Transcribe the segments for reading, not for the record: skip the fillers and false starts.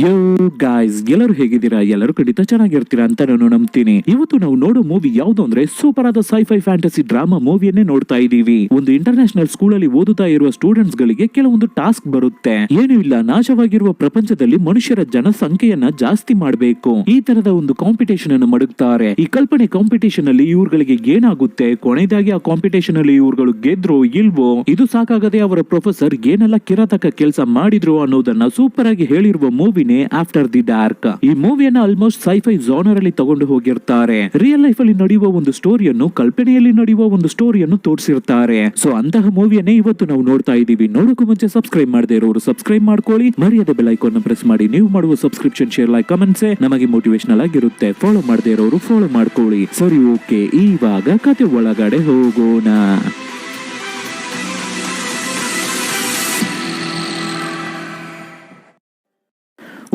ಯೋ guys, ಎಲ್ಲರೂ ಹೇಗಿದ್ದೀರಾ? ಎಲ್ಲರೂ ಖಂಡಿತ ಚೆನ್ನಾಗಿರ್ತೀರಾ ಅಂತ ನಾನು ನಂಬ್ತೀನಿ. ಇವತ್ತು ನಾವು ನೋಡೋ ಮೂವಿ ಯಾವ್ದು ಅಂದ್ರೆ ಸೂಪರ್ ಆದ ಸೈಫೈ ಫ್ಯಾಂಟಸಿ ಡ್ರಾಮಾ ಮೂವಿಯನ್ನೇ ನೋಡ್ತಾ ಇದೀವಿ. ಒಂದು ಇಂಟರ್ನ್ಯಾಷನಲ್ ಸ್ಕೂಲ್ ಅಲ್ಲಿ ಓದುತ್ತಾ ಇರುವ ಸ್ಟೂಡೆಂಟ್ಸ್ ಗಳಿಗೆ ಕೆಲವೊಂದು ಟಾಸ್ಕ್ ಬರುತ್ತೆ. ಏನು ಇಲ್ಲ, ನಾಶವಾಗಿರುವ ಪ್ರಪಂಚದಲ್ಲಿ ಮನುಷ್ಯರ ಜನಸಂಖ್ಯೆಯನ್ನ ಜಾಸ್ತಿ ಮಾಡಬೇಕು, ಈ ತರದ ಒಂದು ಕಾಂಪಿಟೇಷನ್ ಅನ್ನು ಮಡಗ್ತಾರೆ. ಈ ಕಲ್ಪನೆ ಕಾಂಪಿಟೇಷನ್ ಅಲ್ಲಿ ಇವ್ರುಗಳಿಗೆ ಏನಾಗುತ್ತೆ, ಕೊನೆಯದಾಗಿ ಆ ಕಾಂಪಿಟೇಷನ್ ಅಲ್ಲಿ ಇವ್ರುಗಳು ಗೆದ್ರೋ ಇಲ್ವೋ ಇದು ಸಾಕಾಗದೆ ಅವರ ಪ್ರೊಫೆಸರ್ ಏನೆಲ್ಲ ಕಿರಾತಕ ಕೆಲಸ ಮಾಡಿದ್ರು ಅನ್ನೋದನ್ನ ಸೂಪರ್ ಆಗಿ ಹೇಳಿರುವ ಮೂವಿನೇ ಆಫ್ಟರ್ ದಿ ಡಾರ್ಕ್. ಈ ಮೂವಿಯನ್ನ ಆಲ್ಮೋಸ್ಟ್ ಸೈಫೈ ಜಾನರ್ ಅಲ್ಲಿ ತಗೊಂಡು ಹೋಗಿರ್ತಾರೆ. ರಿಯಲ್ ಲೈಫ್ ಅಲ್ಲಿ ನಡೆಯುವ ಒಂದು ಸ್ಟೋರಿಯನ್ನು ಕಲ್ಪನೆಯಲ್ಲಿ ನಡೆಯುವ ಒಂದು ಸ್ಟೋರಿಯನ್ನು ತೋರಿಸಿರ್ತಾರೆ. ಸೊ ಅಂತಹ ಮೂವಿಯನ್ನೇ ಇವತ್ತು ನಾವು ನೋಡ್ತಾ ಇದೀವಿ. ನೋಡೋಕು ಮುಂಚೆ ಸಬ್ಸ್ಕ್ರೈಬ್ ಮಾಡದೇ ಇರೋರು ಸಬ್ಸ್ಕ್ರೈಬ್ ಮಾಡ್ಕೊಳ್ಳಿ, ಮರ್ಯಾದೆ ಬೆಲ್ ಐಕಾನ್ ಪ್ರೆಸ್ ಮಾಡಿ. ನೀವು ಮಾಡುವ ಸಬ್ಸ್ಕ್ರಿಪ್ಷನ್, ಶೇರ್, ಲೈಕ್, ಕಮೆಂಟ್ಸ್ ನಮಗೆ ಮೋಟಿವೇಶನಲ್ ಆಗಿರುತ್ತೆ. ಫಾಲೋ ಮಾಡದೇ ಇರೋರು ಫಾಲೋ ಮಾಡ್ಕೊಳ್ಳಿ. ಸರಿ, ಓಕೆ, ಇವಾಗ ಕತೆ ಒಳಗಡೆ ಹೋಗೋಣ.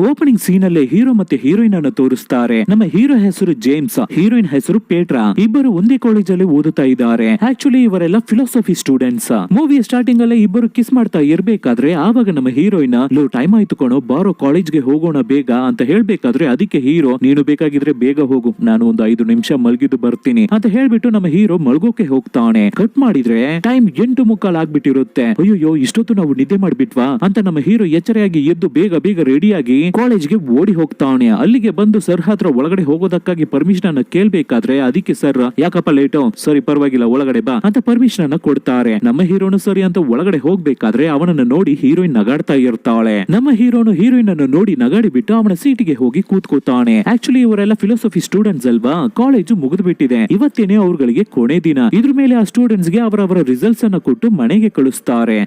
ಓಪನಿಂಗ್ ಸೀನ್ ಅಲ್ಲೇ ಹೀರೋ ಮತ್ತೆ ಹೀರೋಯಿನ್ ಅನ್ನು ತೋರಿಸ್ತಾರೆ. ನಮ್ಮ ಹೀರೋ ಹೆಸರು ಜೇಮ್ಸ್, ಹೀರೋಯಿನ್ ಹೆಸರು ಪೇಟ್ರಾ. ಇಬ್ಬರು ಒಂದೇ ಕಾಲೇಜ್ ಅಲ್ಲಿ ಓದುತ್ತಾ ಇದ್ದಾರೆ. ಆಕ್ಚುಲಿ ಇವರೆಲ್ಲ ಫಿಲಾಸಫಿ ಸ್ಟೂಡೆಂಟ್ಸ್. ಮೂವಿಯ ಸ್ಟಾರ್ಟಿಂಗ್ ಅಲ್ಲೇ ಇಬ್ಬರು ಕಿಸ್ ಮಾಡ್ತಾ ಇರ್ಬೇಕಾದ್ರೆ ಆವಾಗ ನಮ್ಮ ಹೀರೋಯಿನ್ ಲೋ ಟೈಮ್ ಆಯ್ತು ಕಣೋ, ಬಾರೋ ಕಾಲೇಜ್ಗೆ ಹೋಗೋಣ ಬೇಗ ಅಂತ ಹೇಳ್ಬೇಕಾದ್ರೆ ಅದಕ್ಕೆ ಹೀರೋ ನೀನು ಬೇಕಾಗಿದ್ರೆ ಬೇಗ ಹೋಗು, ನಾನು ಒಂದು 5 ನಿಮಿಷ ಮಲಗಿದ್ದು ಬರ್ತೀನಿ ಅಂತ ಹೇಳ್ಬಿಟ್ಟು ನಮ್ಮ ಹೀರೋ ಮಲ್ಗೋಕೆ ಹೋಗ್ತಾನೆ. ಕಟ್ ಮಾಡಿದ್ರೆ ಟೈಮ್ 8:45 ಆಗ್ಬಿಟ್ಟಿರುತ್ತೆ. ಅಯ್ಯೋ, ಇಷ್ಟೊತ್ತು ನಾವು ನಿದ್ದೆ ಮಾಡ್ಬಿಟ್ವಾ ಅಂತ ನಮ್ಮ ಹೀರೋ ಎಚ್ಚರಿಯಾಗಿ ಎದ್ದು ಬೇಗ ಬೇಗ ರೆಡಿಯಾಗಿ ಕಾಲೇಜ್ಗೆ ಓಡಿ ಹೋಗ್ತಾನೆ. ಅಲ್ಲಿಗೆ ಬಂದು ಸರ್ ಹತ್ರ ಒಳಗಡೆ ಹೋಗೋದಕ್ಕಾಗಿ ಪರ್ಮಿಷನ್ ಅನ್ನ ಕೇಳ್ಬೇಕಾದ್ರೆ ಅದಕ್ಕೆ ಸರ್ ಯಾಕಪ್ಪ ಲೇಟು, ಸರಿ ಪರವಾಗಿಲ್ಲ ಒಳಗಡೆ ಬಾ ಅಂತ ಪರ್ಮಿಷನ್ ಅನ್ನ ಕೊಡ್ತಾರೆ. ನಮ್ಮ ಹೀರೋನು ಸರಿ ಅಂತ ಒಳಗಡೆ ಹೋಗ್ಬೇಕಾದ್ರೆ ಅವನನ್ನ ನೋಡಿ ಹೀರೋಯಿನ್ ನಗಾಡ್ತಾ ಇರ್ತಾಳೆ. ನಮ್ಮ ಹೀರೋನು ಹೀರೋಯಿನ್ ಅನ್ನು ನೋಡಿ ನಗಾಡಿ ಬಿಟ್ಟು ಅವನ ಸೀಟಿಗೆ ಹೋಗಿ ಕೂತ್ಕೋತಾನೆ. ಆಕ್ಚುಲಿ ಇವರೆಲ್ಲ ಫಿಲಾಸಫಿ ಸ್ಟೂಡೆಂಟ್ಸ್ ಅಲ್ವಾ, ಕಾಲೇಜು ಮುಗಿದು ಬಿಟ್ಟಿದೆ, ಇವತ್ತೇನೆ ಅವ್ರಗಳಿಗೆ ಕೊನೆ ದಿನ. ಇದ್ರ ಮೇಲೆ ಆ ಸ್ಟೂಡೆಂಟ್ಸ್ ಗೆ ಅವರವರ ರಿಸಲ್ಟ್ಸ್ ಅನ್ನ ಕೊಟ್ಟು ಮನೆಗೆ ಕಳಿಸ್ತಾರೆ.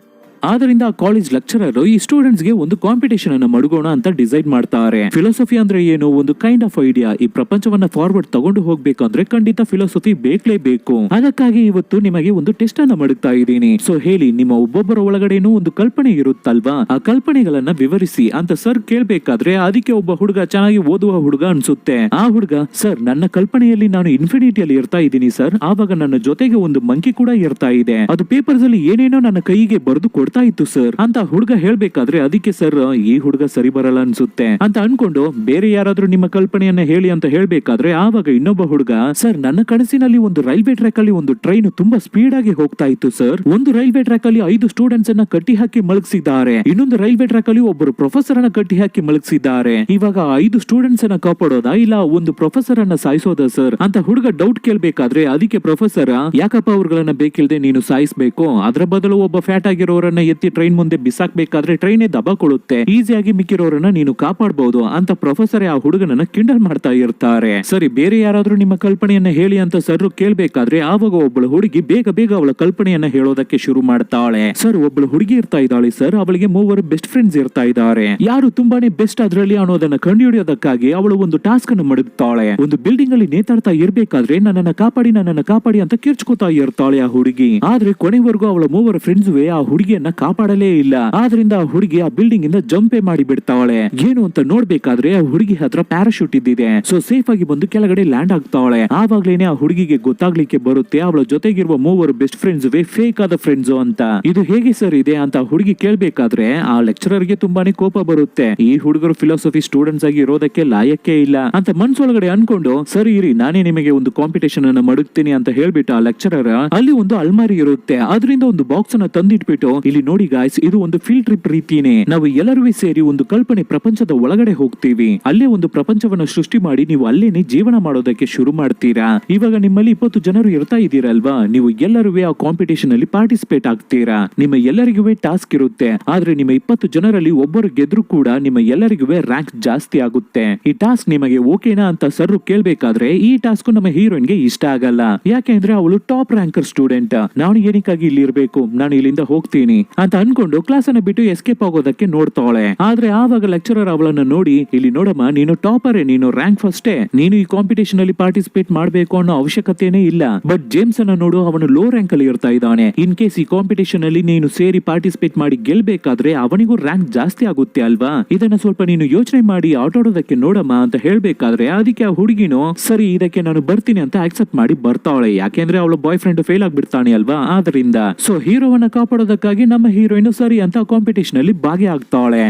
ಆದ್ರಿಂದ ಕಾಲೇಜ್ ಲೆಕ್ಚರರ್ ಈ ಸ್ಟೂಡೆಂಟ್ಸ್ ಗೆ ಒಂದು ಕಾಂಪಿಟೇಷನ್ ಅನ್ನು ಮಡಗೋಣ ಅಂತ ಡಿಸೈಡ್ ಮಾಡ್ತಾರೆ. ಫಿಲಾಸಫಿ ಅಂದ್ರೆ ಏನು, ಒಂದು ಕೈಂಡ್ ಆಫ್ ಐಡಿಯಾ. ಈ ಪ್ರಪಂಚವನ್ನ ಫಾರ್ವರ್ಡ್ ತಗೊಂಡು ಹೋಗ್ಬೇಕಂದ್ರೆ ಖಂಡಿತ ಫಿಲಾಸಫಿ ಬೇಕೇಬೇಕು. ಅದಕ್ಕಾಗಿ ಇವತ್ತು ನಿಮಗೆ ಒಂದು ಟೆಸ್ಟ್ ಅನ್ನ ಮಾಡುತ್ತಾ ಇದ್ದೀನಿ. ಸೊ ಹೇಳಿ, ನಿಮ್ಮ ಒಬ್ಬೊಬ್ಬರ ಒಳಗಡೆನೂ ಒಂದು ಕಲ್ಪನೆ ಇರುತ್ತಲ್ವಾ, ಆ ಕಲ್ಪನೆಗಳನ್ನ ವಿವರಿಸಿ ಅಂತ ಸರ್ ಕೇಳ್ಬೇಕಾದ್ರೆ ಅದಕ್ಕೆ ಒಬ್ಬ ಹುಡುಗ ಚೆನ್ನಾಗಿ ಓದುವ ಹುಡುಗ ಅನ್ಸುತ್ತೆ. ಆ ಹುಡುಗ, ಸರ್ ನನ್ನ ಕಲ್ಪನೆಯಲ್ಲಿ ನಾನು ಇನ್ಫಿನಿಟಿಯಲ್ಲಿ ಇರ್ತಾ ಇದ್ದೀನಿ ಸರ್, ಆವಾಗ ನನ್ನ ಜೊತೆಗೆ ಒಂದು ಮಂಕಿ ಕೂಡ ಇರ್ತಾ ಇದೆ, ಅದು ಪೇಪರ್ಸ್ ಅಲ್ಲಿ ಏನೇನೋ ನನ್ನ ಕೈಗೆ ಬರೆದು ಕೊಡ್ತಾ ಇತ್ತು ಸರ್ ಅಂತ ಹುಡುಗ ಹೇಳ್ಬೇಕಾದ್ರೆ ಅದಕ್ಕೆ ಸರ್ ಈ ಹುಡುಗ ಸರಿ ಬರಲ್ಲ ಅನ್ಸುತ್ತೆ ಅಂತ ಅನ್ಕೊಂಡು ಬೇರೆ ಯಾರಾದ್ರೂ ನಿಮ್ಮ ಕಲ್ಪನೆಯನ್ನ ಹೇಳಿ ಅಂತ ಹೇಳ್ಬೇಕಾದ್ರೆ ಆವಾಗ ಇನ್ನೊಬ್ಬ ಹುಡುಗ, ಸರ್ ನನ್ನ ಕನಸಿನಲ್ಲಿ ಒಂದು ರೈಲ್ವೆ ಟ್ರ್ಯಾಕ್ ಅಲ್ಲಿ ಒಂದು ಟ್ರೈನ್ ತುಂಬಾ ಸ್ಪೀಡ್ ಆಗಿ ಹೋಗ್ತಾ ಇತ್ತು ಸರ್, ಒಂದು ರೈಲ್ವೆ ಟ್ರ್ಯಾಕ್ ಅಲ್ಲಿ 5 ಸ್ಟೂಡೆಂಟ್ಸ್ ಅನ್ನ ಕಟ್ಟಿ ಹಾಕಿ ಮಲಗಿಸಿದ್ದಾರೆ, ಇನ್ನೊಂದು ರೈಲ್ವೆ ಟ್ರ್ಯಾಕ್ ಅಲ್ಲಿ ಒಬ್ಬರು ಪ್ರೊಫೆಸರ್ ಅನ್ನ ಕಟ್ಟಿ ಹಾಕಿ ಮಲಗಿಸಿದ್ದಾರೆ, ಇವಾಗ 5 ಸ್ಟೂಡೆಂಟ್ಸ್ ಅನ್ನ ಕಾಪಾಡೋದಾ ಇಲ್ಲ ಒಂದು ಪ್ರೊಫೆಸರ್ ಅನ್ನ ಸಾಯಿಸೋದಾ ಸರ್ ಅಂತ ಹುಡುಗ ಡೌಟ್ ಕೇಳ್ಬೇಕಾದ್ರೆ ಅದಕ್ಕೆ ಪ್ರೊಫೆಸರ್, ಯಾಕಪ್ಪ ಅವ್ರಗಳನ್ನ ಬೇಕಿಲ್ದೆ ನೀನು ಸಾಯಿಸ್ಬೇಕು, ಅದರ ಬದಲು ಒಬ್ಬ ಫ್ಯಾಟ್ ಆಗಿರೋರನ್ನ ಎತ್ತಿ ಟ್ರೈನ್ ಮುಂದೆ ಬಿಸಾಕ್ಬೇಕಾದ್ರೆ ಟ್ರೈನೇ ದಬಾಕೊಳ್ಳುತ್ತೆ, ಈಸಿಯಾಗಿ ಮಿಕ್ಕಿರೋರನ್ನ ನೀನು ಕಾಪಾಡಬಹುದು ಅಂತ ಪ್ರೊಫೆಸರ್ ಆ ಹುಡುಗನನ್ನ ಕಿಂಡಲ್ ಮಾಡ್ತಾ ಇರ್ತಾರೆ. ಸರಿ, ಬೇರೆ ಯಾರಾದ್ರೂ ನಿಮ್ಮ ಕಲ್ಪನೆಯನ್ನ ಹೇಳಿ ಅಂತ ಸರ್ ಕೇಳ್ಬೇಕಾದ್ರೆ ಆವಾಗ ಒಬ್ಬಳು ಹುಡುಗಿ ಬೇಗ ಬೇಗ ಅವಳ ಕಲ್ಪನೆಯನ್ನ ಹೇಳೋದಕ್ಕೆ ಶುರು ಮಾಡ್ತಾಳೆ. ಸರ್, ಒಬ್ಬಳು ಹುಡುಗಿ ಇರ್ತಾ ಇದ್ದಾಳೆ ಸರ್, ಅವಳಿಗೆ 3 ಬೆಸ್ಟ್ ಫ್ರೆಂಡ್ಸ್ ಇರ್ತಾ ಇದ್ದಾರೆ, ಯಾರು ತುಂಬಾನೇ ಬೆಸ್ಟ್ ಅದ್ರಲ್ಲಿ ಅನ್ನೋದನ್ನ ಕಂಡುಹಿಡಿಯೋದಕ್ಕಾಗಿ ಅವಳು ಒಂದು ಟಾಸ್ಕ್ ಅನ್ನು ಮಾಡುತ್ತಾಳೆ. ಒಂದು ಬಿಲ್ಡಿಂಗ್ ಅಲ್ಲಿ ನೇತಾಡ್ತಾ ಇರ್ಬೇಕಾದ್ರೆ ನನ್ನನ್ನ ಕಾಪಾಡಿ ಅಂತ ಕಿರ್ಚ್ಕೋತಾ ಇರ್ತಾಳೆ ಆ ಹುಡುಗಿ. ಆದ್ರೆ ಕೊನೆವರೆಗೂ ಅವಳ 3 ಫ್ರೆಂಡ್ಸ್ ಆ ಹುಡುಗಿಯನ್ನ ಕಾಪಾಡಲೇ ಇಲ್ಲ. ಆದ್ರಿಂದ ಆ ಹುಡುಗಿ ಆ ಬಿಲ್ಡಿಂಗ್ ಇಂದ ಜಂಪೇ ಮಾಡಿ ಬಿಡ್ತಾಳೆ. ಏನು ಅಂತ ನೋಡ್ಬೇಕಾದ್ರೆ ಆ ಹುಡುಗಿ ಹತ್ರ ಪ್ಯಾರಾಶೂಟ್ ಇದ್ದಿದೆ. ಸೊ ಸೇಫ್ ಆಗಿ ಬಂದು ಕೆಳಗಡೆ ಲ್ಯಾಂಡ್ ಆಗ್ತಾಳೆ. ಆವಾಗ್ಲೇನೆ ಆ ಹುಡುಗಿಗೆ ಗೊತ್ತಾಗ್ಲಿಕ್ಕೆ ಬರುತ್ತೆ ಅವಳ ಜೊತೆಗಿರುವ 3 ಬೆಸ್ಟ್ ಫ್ರೆಂಡ್ಸ್ ಫೇಕ್ ಆದ ಫ್ರೆಂಡ್ಸ್ ಅಂತ. ಇದು ಹೇಗೆ ಸರ್ ಇದೆ ಅಂತ ಹುಡುಗಿ ಕೇಳ್ಬೇಕಾದ್ರೆ ಆ ಲೆಕ್ಚರರ್ ಗೆ ತುಂಬಾನೇ ಕೋಪ ಬರುತ್ತೆ. ಈ ಹುಡುಗರು ಫಿಲಾಸಫಿ ಸ್ಟೂಡೆಂಟ್ಸ್ ಆಗಿ ಇರೋದಕ್ಕೆ ಲಾಯಕ್ಕೆ ಇಲ್ಲ ಅಂತ ಮನ್ಸೊಳಗಡೆ ಅನ್ಕೊಂಡು, ಸರಿ ಇರಿ ನಾನೇ ನಿಮಗೆ ಒಂದು ಕಾಂಪಿಟೇಷನ್ ಅನ್ನ ಮಾಡುತ್ತೀನಿ ಅಂತ ಹೇಳ್ಬಿಟ್ಟು ಆ ಲೆಕ್ಚರರ್ ಅಲ್ಲಿ ಒಂದು ಅಲ್ಮಾರಿ ಇರುತ್ತೆ, ಅದರಿಂದ ಒಂದು ಬಾಕ್ಸ್ ಅನ್ನ ತಂದಿಟ್ಬಿಟ್ಟು, ಇಲ್ಲಿ ನೋಡಿ ಗಾಯ್ಸ್, ಇದು ಒಂದು ಫೀಲ್ಡ್ ಟ್ರಿಪ್ ರೀತಿನೇ, ನಾವು ಎಲ್ಲರೂ ಸೇರಿ ಒಂದು ಕಲ್ಪನೆ ಪ್ರಪಂಚದ ಒಳಗಡೆ ಹೋಗ್ತೀವಿ, ಅಲ್ಲೇ ಒಂದು ಪ್ರಪಂಚವನ್ನು ಸೃಷ್ಟಿ ಮಾಡಿ ನೀವು ಅಲ್ಲೇನೆ ಜೀವನ ಮಾಡೋದಕ್ಕೆ ಶುರು ಮಾಡ್ತೀರಾ. ಇವಾಗ ನಿಮ್ಮಲ್ಲಿ 20 ಜನರು ಇರ್ತಾ ಇದ್ದೀರಲ್ವಾ, ನೀವು ಎಲ್ಲರೂ ಆ ಕಾಂಪಿಟೇಷನ್ ಅಲ್ಲಿ ಪಾರ್ಟಿಸಿಪೇಟ್ ಆಗ್ತೀರಾ. ನಿಮ್ಮ ಎಲ್ಲರಿಗೂ ಟಾಸ್ಕ್ ಇರುತ್ತೆ, ಆದ್ರೆ ನಿಮ್ಮ 20 ಜನರಲ್ಲಿ ಒಬ್ಬರು ಗೆದ್ರು ಕೂಡ ನಿಮ್ಮ ಎಲ್ಲರಿಗೂ ರ್ಯಾಂಕ್ ಜಾಸ್ತಿ ಆಗುತ್ತೆ. ಈ ಟಾಸ್ಕ್ ನಿಮಗೆ ಓಕೆನಾ ಅಂತ ಸರ್ ಕೇಳ್ಬೇಕಾದ್ರೆ ಈ ಟಾಸ್ಕ್ ನಮ್ಮ ಹೀರೋಯಿನ್ ಗೆ ಇಷ್ಟ ಆಗಲ್ಲ. ಯಾಕೆಂದ್ರೆ ಅವಳು ಟಾಪ್ ರ್ಯಾಂಕರ್ ಸ್ಟೂಡೆಂಟ್, ನಾನು ಏನಕ್ಕಾಗಿ ಇಲ್ಲಿ ಇರ್ಬೇಕು, ನಾನು ಇಲ್ಲಿಂದ ಹೋಗ್ತೀನಿ ಅಂತ ಅನ್ಕೊಂಡು ಕ್ಲಾಸ್ ಅನ್ನ ಬಿಟ್ಟು ಎಸ್ಕೇಪ್ ಆಗೋದಕ್ಕೆ ನೋಡ್ತಾಳೆ. ಆದ್ರೆ ಆವಾಗ ಲೆಕ್ಚರರ್ ಅವಳನ್ನ ನೋಡಿ, ಇಲ್ಲಿ ನೋಡಮ್ಮ, ನೀನು ಟಾಪರೇ, ನೀನು ರ್ಯಾಂಕ್ ಫಸ್ಟೇ, ನೀನು ಈ ಕಾಂಪಿಟೇಷನ್ ಅಲ್ಲಿ ಪಾರ್ಟಿಸಿಪೇಟ್ ಮಾಡ್ಬೇಕು ಅನ್ನೋ ಅವಶ್ಯಕತೆನೇ ಇಲ್ಲ. ಬಟ್ ಜೇಮ್ಸ್ ಅನ್ನ ನೋಡು, ಅವನು ಲೋ ರ್ಯಾಂಕ್ ಅಲ್ಲಿ ಇರ್ತಾ ಇದ್ದಾನೆ. ಇನ್ ಕೇಸ್ ಈ ಕಾಂಪಿಟೇಷನ್ ಅಲ್ಲಿ ನೀನು ಸೇರಿ ಪಾರ್ಟಿಸಿಪೇಟ್ ಮಾಡಿ ಗೆಲ್ಬೇಕಾದ್ರೆ ಅವನಿಗೂ ರ್ಯಾಂಕ್ ಜಾಸ್ತಿ ಆಗುತ್ತೆ ಅಲ್ವಾ, ಇದನ್ನ ಸ್ವಲ್ಪ ನೀನು ಯೋಚನೆ ಮಾಡಿ ಆಟಾಡೋದಕ್ಕೆ ನೋಡಮ್ಮ ಅಂತ ಹೇಳ್ಬೇಕಾದ್ರೆ ಅದಕ್ಕೆ ಆ ಹುಡುಗಿನೂ ಸರಿ ಇದಕ್ಕೆ ನಾನು ಬರ್ತೀನಿ ಅಂತ ಆಕ್ಸೆಪ್ಟ್ ಮಾಡಿ ಬರ್ತಾಳೆ. ಯಾಕೆಂದ್ರೆ ಅವಳ ಬಾಯ್ ಫ್ರೆಂಡ್ ಫೇಲ್ ಆಗ್ಬಿಡ್ತಾನೆ ಅಲ್ವಾ, ಆದ್ರಿಂದ. ಸೊ ಹೀರೋವನ್ನ ಕಾಪಾಡೋದಕ್ಕಾಗಿ ನಮ್ಮ ಹೀರೋಯಿನ್ ಸರಿ ಅಂತ ಕಾಂಪಿಟೇಷನ್ ಅಲ್ಲಿ ಭಾಗಿಯಾಗ್ತಾಳೆ.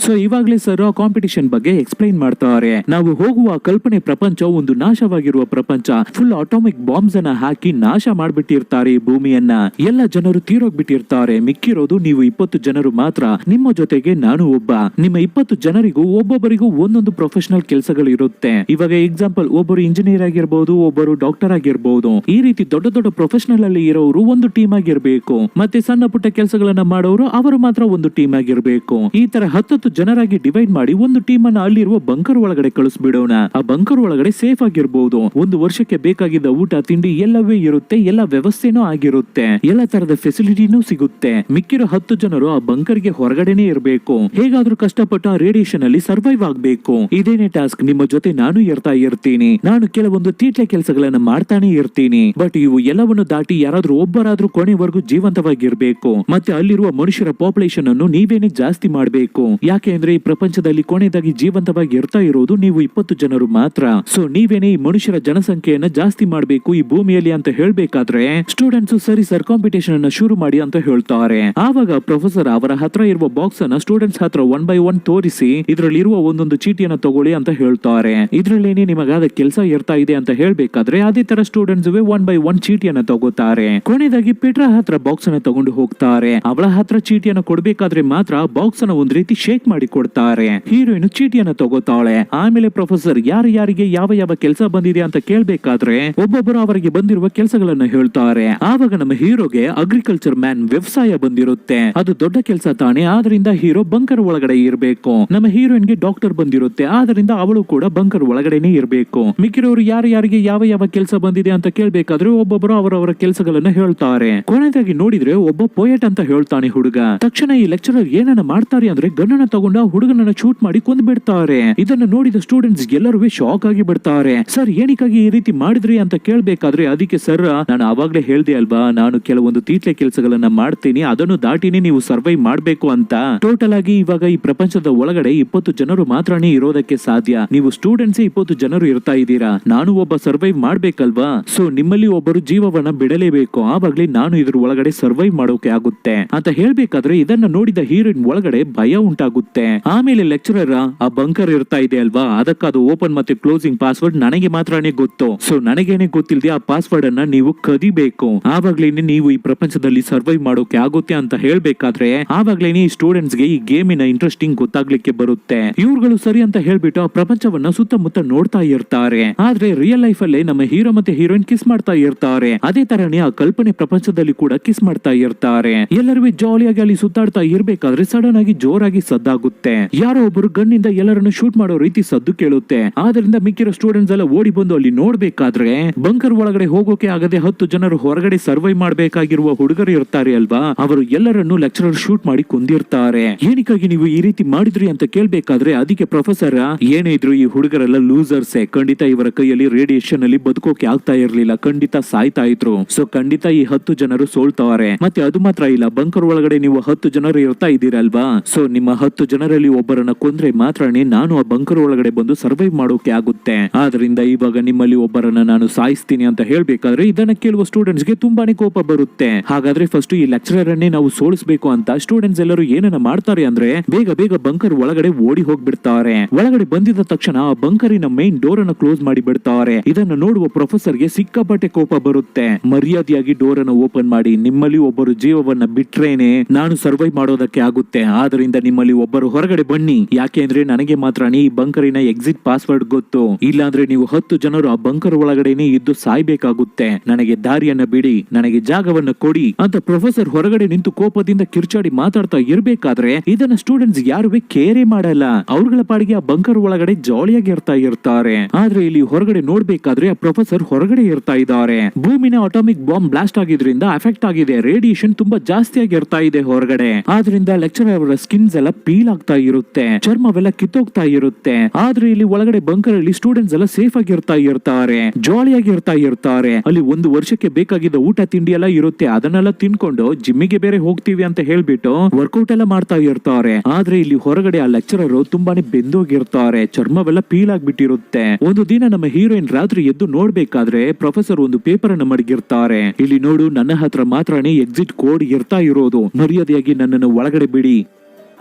ಸೊ ಇವಾಗ್ಲೇ ಸರ್ ಆ ಕಾಂಪಿಟಿಷನ್ ಬಗ್ಗೆ ಎಕ್ಸ್ಪ್ಲೈನ್ ಮಾಡ್ತಾರೆ. ನಾವು ಹೋಗುವ ಕಲ್ಪನೆ ಪ್ರಪಂಚ ಒಂದು ನಾಶವಾಗಿರುವ ಪ್ರಪಂಚ, ಫುಲ್ ಅಟಾಮಿಕ್ ಬಾಂಬ್ಸ್ ಅನ್ನ ಹಾಕಿ ನಾಶ ಮಾಡ್ಬಿಟ್ಟಿರ್ತಾರೆ ಈ ಭೂಮಿಯನ್ನ. ಎಲ್ಲ ಜನರು ತೀರೋಗ್ಬಿಟ್ಟಿರ್ತಾರೆ, ಮಿಕ್ಕಿರೋದು ನೀವು 20 ಜನರು ಮಾತ್ರ. ನಿಮ್ಮ ಜೊತೆಗೆ ನಾನು ಒಬ್ಬ. ನಿಮ್ಮ 20 ಜನರಿಗೂ ಒಬ್ಬೊಬ್ಬರಿಗೂ ಒಂದೊಂದು ಪ್ರೊಫೆಷನಲ್ ಕೆಲಸಗಳು ಇರುತ್ತೆ. ಇವಾಗ ಎಕ್ಸಾಂಪಲ್, ಒಬ್ಬರು ಇಂಜಿನಿಯರ್ ಆಗಿರ್ಬಹುದು, ಒಬ್ಬರು ಡಾಕ್ಟರ್ ಆಗಿರ್ಬಹುದು. ಈ ರೀತಿ ದೊಡ್ಡ ದೊಡ್ಡ ಪ್ರೊಫೆಷನಲ್ ಅಲ್ಲಿ ಇರೋರು ಒಂದು ಟೀಮ್ ಆಗಿರ್ಬೇಕು. ಮತ್ತೆ ಸಣ್ಣ ಪುಟ್ಟ ಕೆಲಸಗಳನ್ನ ಮಾಡೋರು ಅವರು ಮಾತ್ರ ಒಂದು ಟೀಮ್ ಆಗಿರ್ಬೇಕು. ಈ ತರ 10 ಜನರಾಗಿ ಡಿವೈಡ್ ಮಾಡಿ ಒಂದು ಟೀಮ್ ಅನ್ನ ಅಲ್ಲಿರುವ ಬಂಕರ್ ಒಳಗಡೆ ಕಳಿಸ್ಬಿಡೋಣ. ಆ ಬಂಕರ್ ಒಳಗಡೆ ಸೇಫ್ ಆಗಿರ್ಬಹುದು. ಒಂದು ವರ್ಷಕ್ಕೆ ಬೇಕಾಗಿದ್ದ ಊಟ ತಿಂಡಿ ಎಲ್ಲವೇ ಇರುತ್ತೆ, ಎಲ್ಲ ವ್ಯವಸ್ಥೆನೂ ಆಗಿರುತ್ತೆ, ಎಲ್ಲ ತರದ ಫೆಸಿಲಿಟಿನೂ ಸಿಗುತ್ತೆ. ಮಿಕ್ಕಿರೋ 10 ಜನರು ಆ ಬಂಕರ್ಗೆ ಹೊರಗಡೆನೆ ಇರಬೇಕು. ಹೇಗಾದ್ರೂ ಕಷ್ಟಪಟ್ಟು ಆ ರೇಡಿಯೇಷನ್ ಅಲ್ಲಿ ಸರ್ವೈವ್ ಆಗ್ಬೇಕು. ಇದೇನೆ ಟಾಸ್ಕ್. ನಿಮ್ಮ ಜೊತೆ ನಾನು ಇರ್ತೀನಿ. ನಾನು ಕೆಲವೊಂದು ತೀಟ್ಲೆ ಕೆಲಸಗಳನ್ನ ಮಾಡ್ತಾನೆ ಇರ್ತೀನಿ. ಬಟ್ ಇವು ಎಲ್ಲವನ್ನು ದಾಟಿ ಯಾರಾದ್ರೂ ಒಬ್ಬರಾದ್ರೂ ಕೊನೆವರೆಗೂ ಜೀವಂತವಾಗಿರ್ಬೇಕು. ಮತ್ತೆ ಅಲ್ಲಿರುವ ಮನುಷ್ಯರ ಪಾಪ್ಯುಲೇಷನ್ ಅನ್ನು ನೀವೇನೆ ಜಾಸ್ತಿ ಮಾಡ್ಬೇಕು. ಯಾಕೆ ಅಂದ್ರೆ ಈ ಪ್ರಪಂಚದಲ್ಲಿ ಕೊನೆಯದಾಗಿ ಜೀವಂತವಾಗಿ ಇರ್ತಾ ಇರೋದು ನೀವು 20 ಜನರು ಮಾತ್ರ. ಸೊ ನೀವೇನೆ ಈ ಮನುಷ್ಯರ ಜನಸಂಖ್ಯೆಯನ್ನ ಜಾಸ್ತಿ ಮಾಡ್ಬೇಕು ಈ ಭೂಮಿಯಲ್ಲಿ ಅಂತ ಹೇಳ್ಬೇಕಾದ್ರೆ ಸ್ಟೂಡೆಂಟ್ಸ್ ಸರಿ ಸರ್ ಕಾಂಪಿಟೇಷನ್ ಅನ್ನ ಶುರು ಮಾಡಿ ಅಂತ ಹೇಳ್ತಾರೆ. ಆವಾಗ ಪ್ರೊಫೆಸರ್ ಅವರ ಹತ್ರ ಇರುವ ಬಾಕ್ಸ್ ಅನ್ನ ಸ್ಟೂಡೆಂಟ್ಸ್ ಹತ್ರ 1 by 1 ತೋರಿಸಿ ಇದ್ರಲ್ಲಿರುವ ಒಂದೊಂದು ಚೀಟಿಯನ್ನ ತಗೊಳ್ಳಿ ಅಂತ ಹೇಳ್ತಾರೆ. ಇದ್ರಲ್ಲೇನೆ ನಿಮಗಾದ ಕೆಲಸ ಇರ್ತಾ ಇದೆ ಅಂತ ಹೇಳ್ಬೇಕಾದ್ರೆ ಅದೇ ತರ ಸ್ಟೂಡೆಂಟ್ಸ್ 1 by 1 ಚೀಟಿಯನ್ನ ತಗೋತಾರೆ. ಕೊನೆಯದಾಗಿ ಪೀಟ್ರಾ ಹತ್ರ ಬಾಕ್ಸ್ ಅನ್ನ ತಗೊಂಡು ಹೋಗ್ತಾರೆ. ಅವಳ ಹತ್ರ ಚೀಟಿಯನ್ನ ಕೊಡ್ಬೇಕಾದ್ರೆ ಮಾತ್ರ ಬಾಕ್ಸ್ ಅನ್ನ ಒಂದ್ ರೀತಿ ಶೇಕ್ ಮಾಡಿ ಕೊಡ್ತಾರೆ. ಹೀರೋಯಿನ್ ಚೀಟಿಯನ್ನ ತಗೋತಾಳೆ. ಆಮೇಲೆ ಪ್ರೊಫೆಸರ್ ಯಾರಿಗೆ ಯಾವ ಯಾವ ಕೆಲಸ ಬಂದಿದೆ ಅಂತ ಕೇಳ್ಬೇಕಾದ್ರೆ ಒಬ್ಬೊಬ್ಬರು ಅವರಿಗೆ ಬಂದಿರುವ ಕೆಲಸಗಳನ್ನ ಹೇಳ್ತಾರೆ. ಆವಾಗ ನಮ್ಮ ಹೀರೋಗೆ ಅಗ್ರಿಕಲ್ಚರ್ ಮ್ಯಾನ್ ವ್ಯವಸಾಯ ಬಂದಿರುತ್ತೆ. ಅದು ದೊಡ್ಡ ಕೆಲಸ ತಾನೆ, ಆದ್ರಿಂದ ಹೀರೋ ಬಂಕರ್ ಒಳಗಡೆ ಇರ್ಬೇಕು. ನಮ್ಮ ಹೀರೋಯಿನ್ಗೆ ಡಾಕ್ಟರ್ ಬಂದಿರುತ್ತೆ, ಆದ್ರಿಂದ ಅವಳು ಕೂಡ ಬಂಕರ್ ಒಳಗಡೆನೆ ಇರ್ಬೇಕು. ಮಿಕ್ಕಿರೋರು ಯಾರಿಗೆ ಯಾವ ಯಾವ ಕೆಲಸ ಬಂದಿದೆ ಅಂತ ಕೇಳ್ಬೇಕಾದ್ರೆ ಒಬ್ಬೊಬ್ಬರು ಅವರವರ ಕೆಲಸಗಳನ್ನ ಹೇಳ್ತಾರೆ. ಕೊನೆಯದಾಗಿ ನೋಡಿದ್ರೆ ಒಬ್ಬ ಪೋಯಟ್ ಅಂತ ಹೇಳ್ತಾನೆ ಹುಡುಗ. ತಕ್ಷಣ ಈ ಲೆಕ್ಚರರ್ ಏನನ್ನ ಮಾಡ್ತಾರೆ ಅಂದ್ರೆ ಗನ್ನನ್ನ ತಗೊಂಡ ಹುಡುಗನನ್ನ ಶೂಟ್ ಮಾಡಿ ಕೊಂದು ಬಿಡ್ತಾರೆ. ಇದನ್ನ ನೋಡಿದ ಸ್ಟೂಡೆಂಟ್ಸ್ ಎಲ್ಲರೂ ಶಾಕ್ ಆಗಿ ಬಿಡ್ತಾರೆ. ಸರ್ ಏನಕ್ಕಾಗಿ ಈ ರೀತಿ ಮಾಡಿದ್ರಿ ಅಂತ ಕೇಳ್ಬೇಕಾದ್ರೆ ಅದಕ್ಕೆ ಸರ್ ನಾನು ಅವಾಗ್ಲೇ ಹೇಳ್ದೆ ಅಲ್ವಾ, ನಾನು ಕೆಲವೊಂದು ತೀಟ್ಲೆ ಕೆಲಸಗಳನ್ನ ಮಾಡ್ತೀನಿ, ಅದನ್ನು ದಾಟಿನೇ ನೀವು ಸರ್ವೈವ್ ಮಾಡ್ಬೇಕು ಅಂತ. ಟೋಟಲ್ ಆಗಿ ಇವಾಗ ಈ ಪ್ರಪಂಚದ ಒಳಗಡೆ 20 ಜನರು ಮಾತ್ರನೇ ಇರೋದಕ್ಕೆ ಸಾಧ್ಯ. ನೀವು ಸ್ಟೂಡೆಂಟ್ಸ್ 20 ಜನರು ಇರ್ತಾ ಇದ್ದೀರಾ, ನಾನು ಒಬ್ಬ ಸರ್ವೈವ್ ಮಾಡ್ಬೇಕಲ್ವಾ. ಸೊ ನಿಮ್ಮಲ್ಲಿ ಒಬ್ಬರು ಜೀವವನ್ನ ಬಿಡಲೇಬೇಕು, ಆವಾಗ್ಲೇ ನಾನು ಇದ್ರ ಒಳಗಡೆ ಸರ್ವೈವ್ ಮಾಡೋಕೆ ಆಗುತ್ತೆ ಅಂತ ಹೇಳ್ಬೇಕಾದ್ರೆ ಇದನ್ನ ನೋಡಿದ ಹೀರೋಯಿನ್ ಒಳಗಡೆ ಭಯ ಉಂಟಾಗುತ್ತೆ. ಆಮೇಲೆ ಲೆಕ್ಚರರ್ ಆ ಬಂಕರ್ ಇರ್ತಾ ಇದೆ ಅಲ್ವಾ, ಅದಕ್ಕದು ಓಪನ್ ಮತ್ತೆ ಕ್ಲೋಸಿಂಗ್ ಪಾಸ್ವರ್ಡ್ ನನಗೆ ಮಾತ್ರನೇ ಗೊತ್ತು. ಸೊ ನನಗೇನೆ ಗೊತ್ತಿಲ್ಲದೆ ಆ ಪಾಸ್ವರ್ಡ್ ಅನ್ನ ನೀವು ಕದಿಬೇಕು, ಆವಾಗ್ಲೇನೆ ನೀವು ಈ ಪ್ರಪಂಚದಲ್ಲಿ ಸರ್ವೈವ್ ಮಾಡೋಕೆ ಆಗುತ್ತೆ ಅಂತ ಹೇಳ್ಬೇಕಾದ್ರೆ ಆವಾಗ್ಲೇನೆ ಈ ಸ್ಟೂಡೆಂಟ್ಸ್ ಗೆ ಈ ಗೇಮಿನ ಇಂಟ್ರೆಸ್ಟಿಂಗ್ ಗೊತ್ತಾಗ್ಲಿಕ್ಕೆ ಬರುತ್ತೆ. ಇವ್ರುಗಳು ಸರಿ ಅಂತ ಹೇಳ್ಬಿಟ್ಟು ಆ ಪ್ರಪಂಚವನ್ನ ಸುತ್ತಮುತ್ತ ನೋಡ್ತಾ ಇರ್ತಾರೆ. ಆದ್ರೆ ರಿಯಲ್ ಲೈಫ್ ಅಲ್ಲೇ ನಮ್ಮ ಹೀರೋ ಮತ್ತೆ ಹೀರೋಯಿನ್ ಕಿಸ್ ಮಾಡ್ತಾ ಇರ್ತಾರೆ. ಅದೇ ತರನೇ ಆ ಕಲ್ಪನೆ ಪ್ರಪಂಚದಲ್ಲಿ ಕೂಡ ಕಿಸ್ ಮಾಡ್ತಾ ಇರ್ತಾರೆ. ಎಲ್ಲರೂ ಜಾಲಿಯಾಗಿ ಅಲ್ಲಿ ಸುತ್ತಾಡ್ತಾ ಇರ್ಬೇಕಾದ್ರೆ ಸಡನ್ ಆಗಿ ಜೋರಾಗಿ ಸದ್ದಾಗುತ್ತೆ. ಯಾರೋ ಒಬ್ಬರು ಗನ್ನಿಂದ ಎಲ್ಲರನ್ನು ಶೂಟ್ ಮಾಡೋ ರೀತಿ ಸದ್ದು ಕೇಳುತ್ತೆ. ಆದ್ರಿಂದ ಮಿಕ್ಕಿರೋ ಸ್ಟೂಡೆಂಟ್ಸ್ ಎಲ್ಲ ಓಡಿ ಬಂದು ಅಲ್ಲಿ ನೋಡ್ಬೇಕಾದ್ರೆ ಬಂಕರ್ ಒಳಗಡೆ ಹೋಗೋಕೆ ಆಗದೆ 10 ಜನರು ಹೊರಗಡೆ ಸರ್ವೈವ್ ಮಾಡ್ಬೇಕಾಗಿರುವ ಹುಡುಗರು ಇರ್ತಾರೆ ಅಲ್ವಾ, ಅವರು ಎಲ್ಲರನ್ನು ಲೆಕ್ಚರರ್ ಶೂಟ್ ಮಾಡಿ ಕೊಂದಿರ್ತಾರೆ. ಏನಕ್ಕಾಗಿ ನೀವು ಈ ರೀತಿ ಮಾಡಿದ್ರಿ ಅಂತ ಕೇಳ್ಬೇಕಾದ್ರೆ ಅದಕ್ಕೆ ಪ್ರೊಫೆಸರ್ ಏನೇ ಇದ್ರು ಈ ಹುಡುಗರೆಲ್ಲ ಲೂಸರ್ಸೆ, ಖಂಡಿತ ಇವರ ಕೈಯಲ್ಲಿ ರೇಡಿಯೇಷನ್ ಅಲ್ಲಿ ಬದುಕೋಕೆ ಆಗ್ತಾ ಇರ್ಲಿಲ್ಲ, ಖಂಡಿತ ಸಾಯ್ತಾ ಇದ್ರು. ಸೊ ಖಂಡಿತ ಈ 10 ಜನರು ಸೋಲ್ತಾರೆ. ಮತ್ತೆ ಅದು ಮಾತ್ರ ಇಲ್ಲ, ಬಂಕರ್ ಒಳಗಡೆ ನೀವು 10 ಜನರು ಇರ್ತಾ ಇದ್ದೀರಲ್ವಾ, ಸೊ ನಿಮ್ಮ 10 ಜನರಲ್ಲಿ ಒಬ್ಬರನ್ನ ಕೊಂದ್ರೆ ಮಾತ್ರನೇ ನಾನು ಆ ಬಂಕರ್ ಒಳಗಡೆ ಬಂದು ಸರ್ವೈವ್ ಮಾಡೋಕೆ ಆಗುತ್ತೆ. ಆದ್ರಿಂದ ಇವಾಗ ನಿಮ್ಮಲ್ಲಿ ಒಬ್ಬರನ್ನ ನಾನು ಸಾಯಿಸ್ತೀನಿ ಅಂತ ಹೇಳ್ಬೇಕಾದ್ರೆ ಇದನ್ನ ಕೇಳುವ ಸ್ಟೂಡೆಂಟ್ಸ್ ಗೆ ತುಂಬಾನೇ ಕೋಪ ಬರುತ್ತೆ. ಹಾಗಾದ್ರೆ ಫಸ್ಟ್ ಈ ಲೆಕ್ಚರರ್ ಅನ್ನೇ ನಾವು ಸೋಲಿಸಬೇಕು ಅಂತ ಸ್ಟೂಡೆಂಟ್ಸ್ ಎಲ್ಲರೂ ಏನನ್ನ ಮಾಡ್ತಾರೆ ಅಂದ್ರೆ ಬೇಗ ಬೇಗ ಬಂಕರ್ ಒಳಗಡೆ ಓಡಿ ಹೋಗ್ಬಿಡ್ತಾರೆ. ಒಳಗಡೆ ಬಂದಿದ ತಕ್ಷಣ ಆ ಬಂಕರಿನ ಮೈನ್ ಡೋರ್ ಅನ್ನ ಕ್ಲೋಸ್ ಮಾಡಿ ಬಿಡ್ತಾರೆ. ಇದನ್ನ ನೋಡುವ ಪ್ರೊಫೆಸರ್ ಗೆ ಸಿಕ್ಕಾಪಟ್ಟೆ ಕೋಪ ಬರುತ್ತೆ. ಮರ್ಯಾದೆಯಾಗಿ ಡೋರ್ ಅನ್ನ ಓಪನ್ ಮಾಡಿ, ನಿಮ್ಮಲ್ಲಿ ಒಬ್ಬರು ಜೀವವನ್ನ ಬಿಟ್ರೇನೆ ನಾನು ಸರ್ವೈವ್ ಮಾಡೋದಕ್ಕೆ ಆಗುತ್ತೆ, ಆದ್ರಿಂದ ನಿಮ್ಮಲ್ಲಿ ಒಬ್ಬರು ಹೊರಗಡೆ ಬನ್ನಿ. ಯಾಕೆ ಅಂದ್ರೆ ನನಗೆ ಮಾತ್ರ ಈ ಬಂಕರಿನ ಎಕ್ಸಿಟ್ ಪಾಸ್ವರ್ಡ್ ಗೊತ್ತು, ಇಲ್ಲಾಂದ್ರೆ ನೀವು 10 ಜನರು ಆ ಬಂಕರ್ ಒಳಗಡೆನೆ ಇದ್ದು ಸಾಯ್ಬೇಕಾಗುತ್ತೆ. ನನಗೆ ದಾರಿಯನ್ನ ಬಿಡಿ, ನನಗೆ ಜಾಗವನ್ನ ಕೊಡಿ ಅಂತ ಪ್ರೊಫೆಸರ್ ಹೊರಗಡೆ ನಿಂತು ಕೋಪದಿಂದ ಕಿರ್ಚಾಡಿ ಮಾತಾಡ್ತಾ ಇರ್ಬೇಕಾದ್ರೆ ಇದನ್ನ ಸ್ಟೂಡೆಂಟ್ಸ್ ಯಾರುವೆ ಕೇರೆ ಮಾಡಲ್ಲ. ಅವ್ರಗಳ ಪಾಡಿಗೆ ಆ ಬಂಕರ್ ಒಳಗಡೆ ಜಾಲಿಯಾಗಿ ಇರ್ತಾರೆ. ಆದ್ರೆ ಇಲ್ಲಿ ಹೊರಗಡೆ ನೋಡ್ಬೇಕಾದ್ರೆ ಆ ಪ್ರೊಫೆಸರ್ ಹೊರಗಡೆ ಇರ್ತಾ ಇದ್ದಾರೆ. ಭೂಮಿನ ಅಟಾಮಿಕ್ ಬಾಂಬ್ ಬ್ಲಾಸ್ಟ್ ಆಗಿದ್ರಿಂದ ಎಫೆಕ್ಟ್ ಆಗಿದೆ, ರೇಡಿಯೇಷನ್ ತುಂಬಾ ಜಾಸ್ತಿಯಾಗಿ ಇರ್ತಾ ಇದೆ ಹೊರಗಡೆ. ಆದ್ರಿಂದ ಲೆಕ್ಚರರ್ ಅವರ ಸ್ಕಿನ್ಸ್ ಎಲ್ಲ ಪೀಲ್ ಆಗ್ತಾ ಇರುತ್ತೆ, ಚರ್ಮವೆಲ್ಲ ಕಿತ್ತೋಗ್ತಾ ಇರುತ್ತೆ. ಆದ್ರೆ ಇಲ್ಲಿ ಒಳಗಡೆ ಬಂಕರ್ ಅಲ್ಲಿ ಸ್ಟೂಡೆಂಟ್ಸ್ ಎಲ್ಲ ಸೇಫ್ ಆಗಿ ಇರ್ತಾರೆ, ಜಾಲಿಯಾಗಿ ಇರ್ತಾರೆ. ಅಲ್ಲಿ ಒಂದು ವರ್ಷಕ್ಕೆ ಬೇಕಾಗಿದ್ದ ಊಟ ತಿಂಡಿ ಎಲ್ಲ ಇರುತ್ತೆ, ಅದನ್ನೆಲ್ಲ ತಿನ್ಕೊಂಡು ಜಿಮ್ಮಿಗೆ ಬೇರೆ ಹೋಗ್ತೀವಿ ಅಂತ ಹೇಳ್ಬಿಟ್ಟು ವರ್ಕೌಟ್ ಎಲ್ಲ ಮಾಡ್ತಾ ಇರ್ತಾರೆ. ಆದ್ರೆ ಇಲ್ಲಿ ಹೊರಗಡೆ ಆ ಲೆಕ್ಚರರ್ ತುಂಬಾನೇ ಬೆಂದೋಗಿರ್ತಾರೆ, ಚರ್ಮವೆಲ್ಲ ಪೀಲ್ ಆಗ್ಬಿಟ್ಟಿರುತ್ತೆ. ಒಂದು ದಿನ ನಮ್ಮ ಹೀರೋಯಿನ್ ರಾತ್ರಿ ಎದ್ದು ನೋಡ್ಬೇಕಾದ್ರೆ ಪ್ರೊಫೆಸರ್ ಒಂದು ಪೇಪರ್ ಅನ್ನ ಮಡಗಿರ್ತಾರೆ. ಇಲ್ಲಿ ನೋಡು, ನನ್ನ ಹತ್ರ ಮಾತ್ರನೇ ಎಕ್ಸಿಟ್ ಕೋಡ್ ಇರ್ತಾ ಇರೋದು, ಮರ್ಯಾದೆಯಾಗಿ ನನ್ನನ್ನು ಒಳಗಡೆ ಬಿಡಿ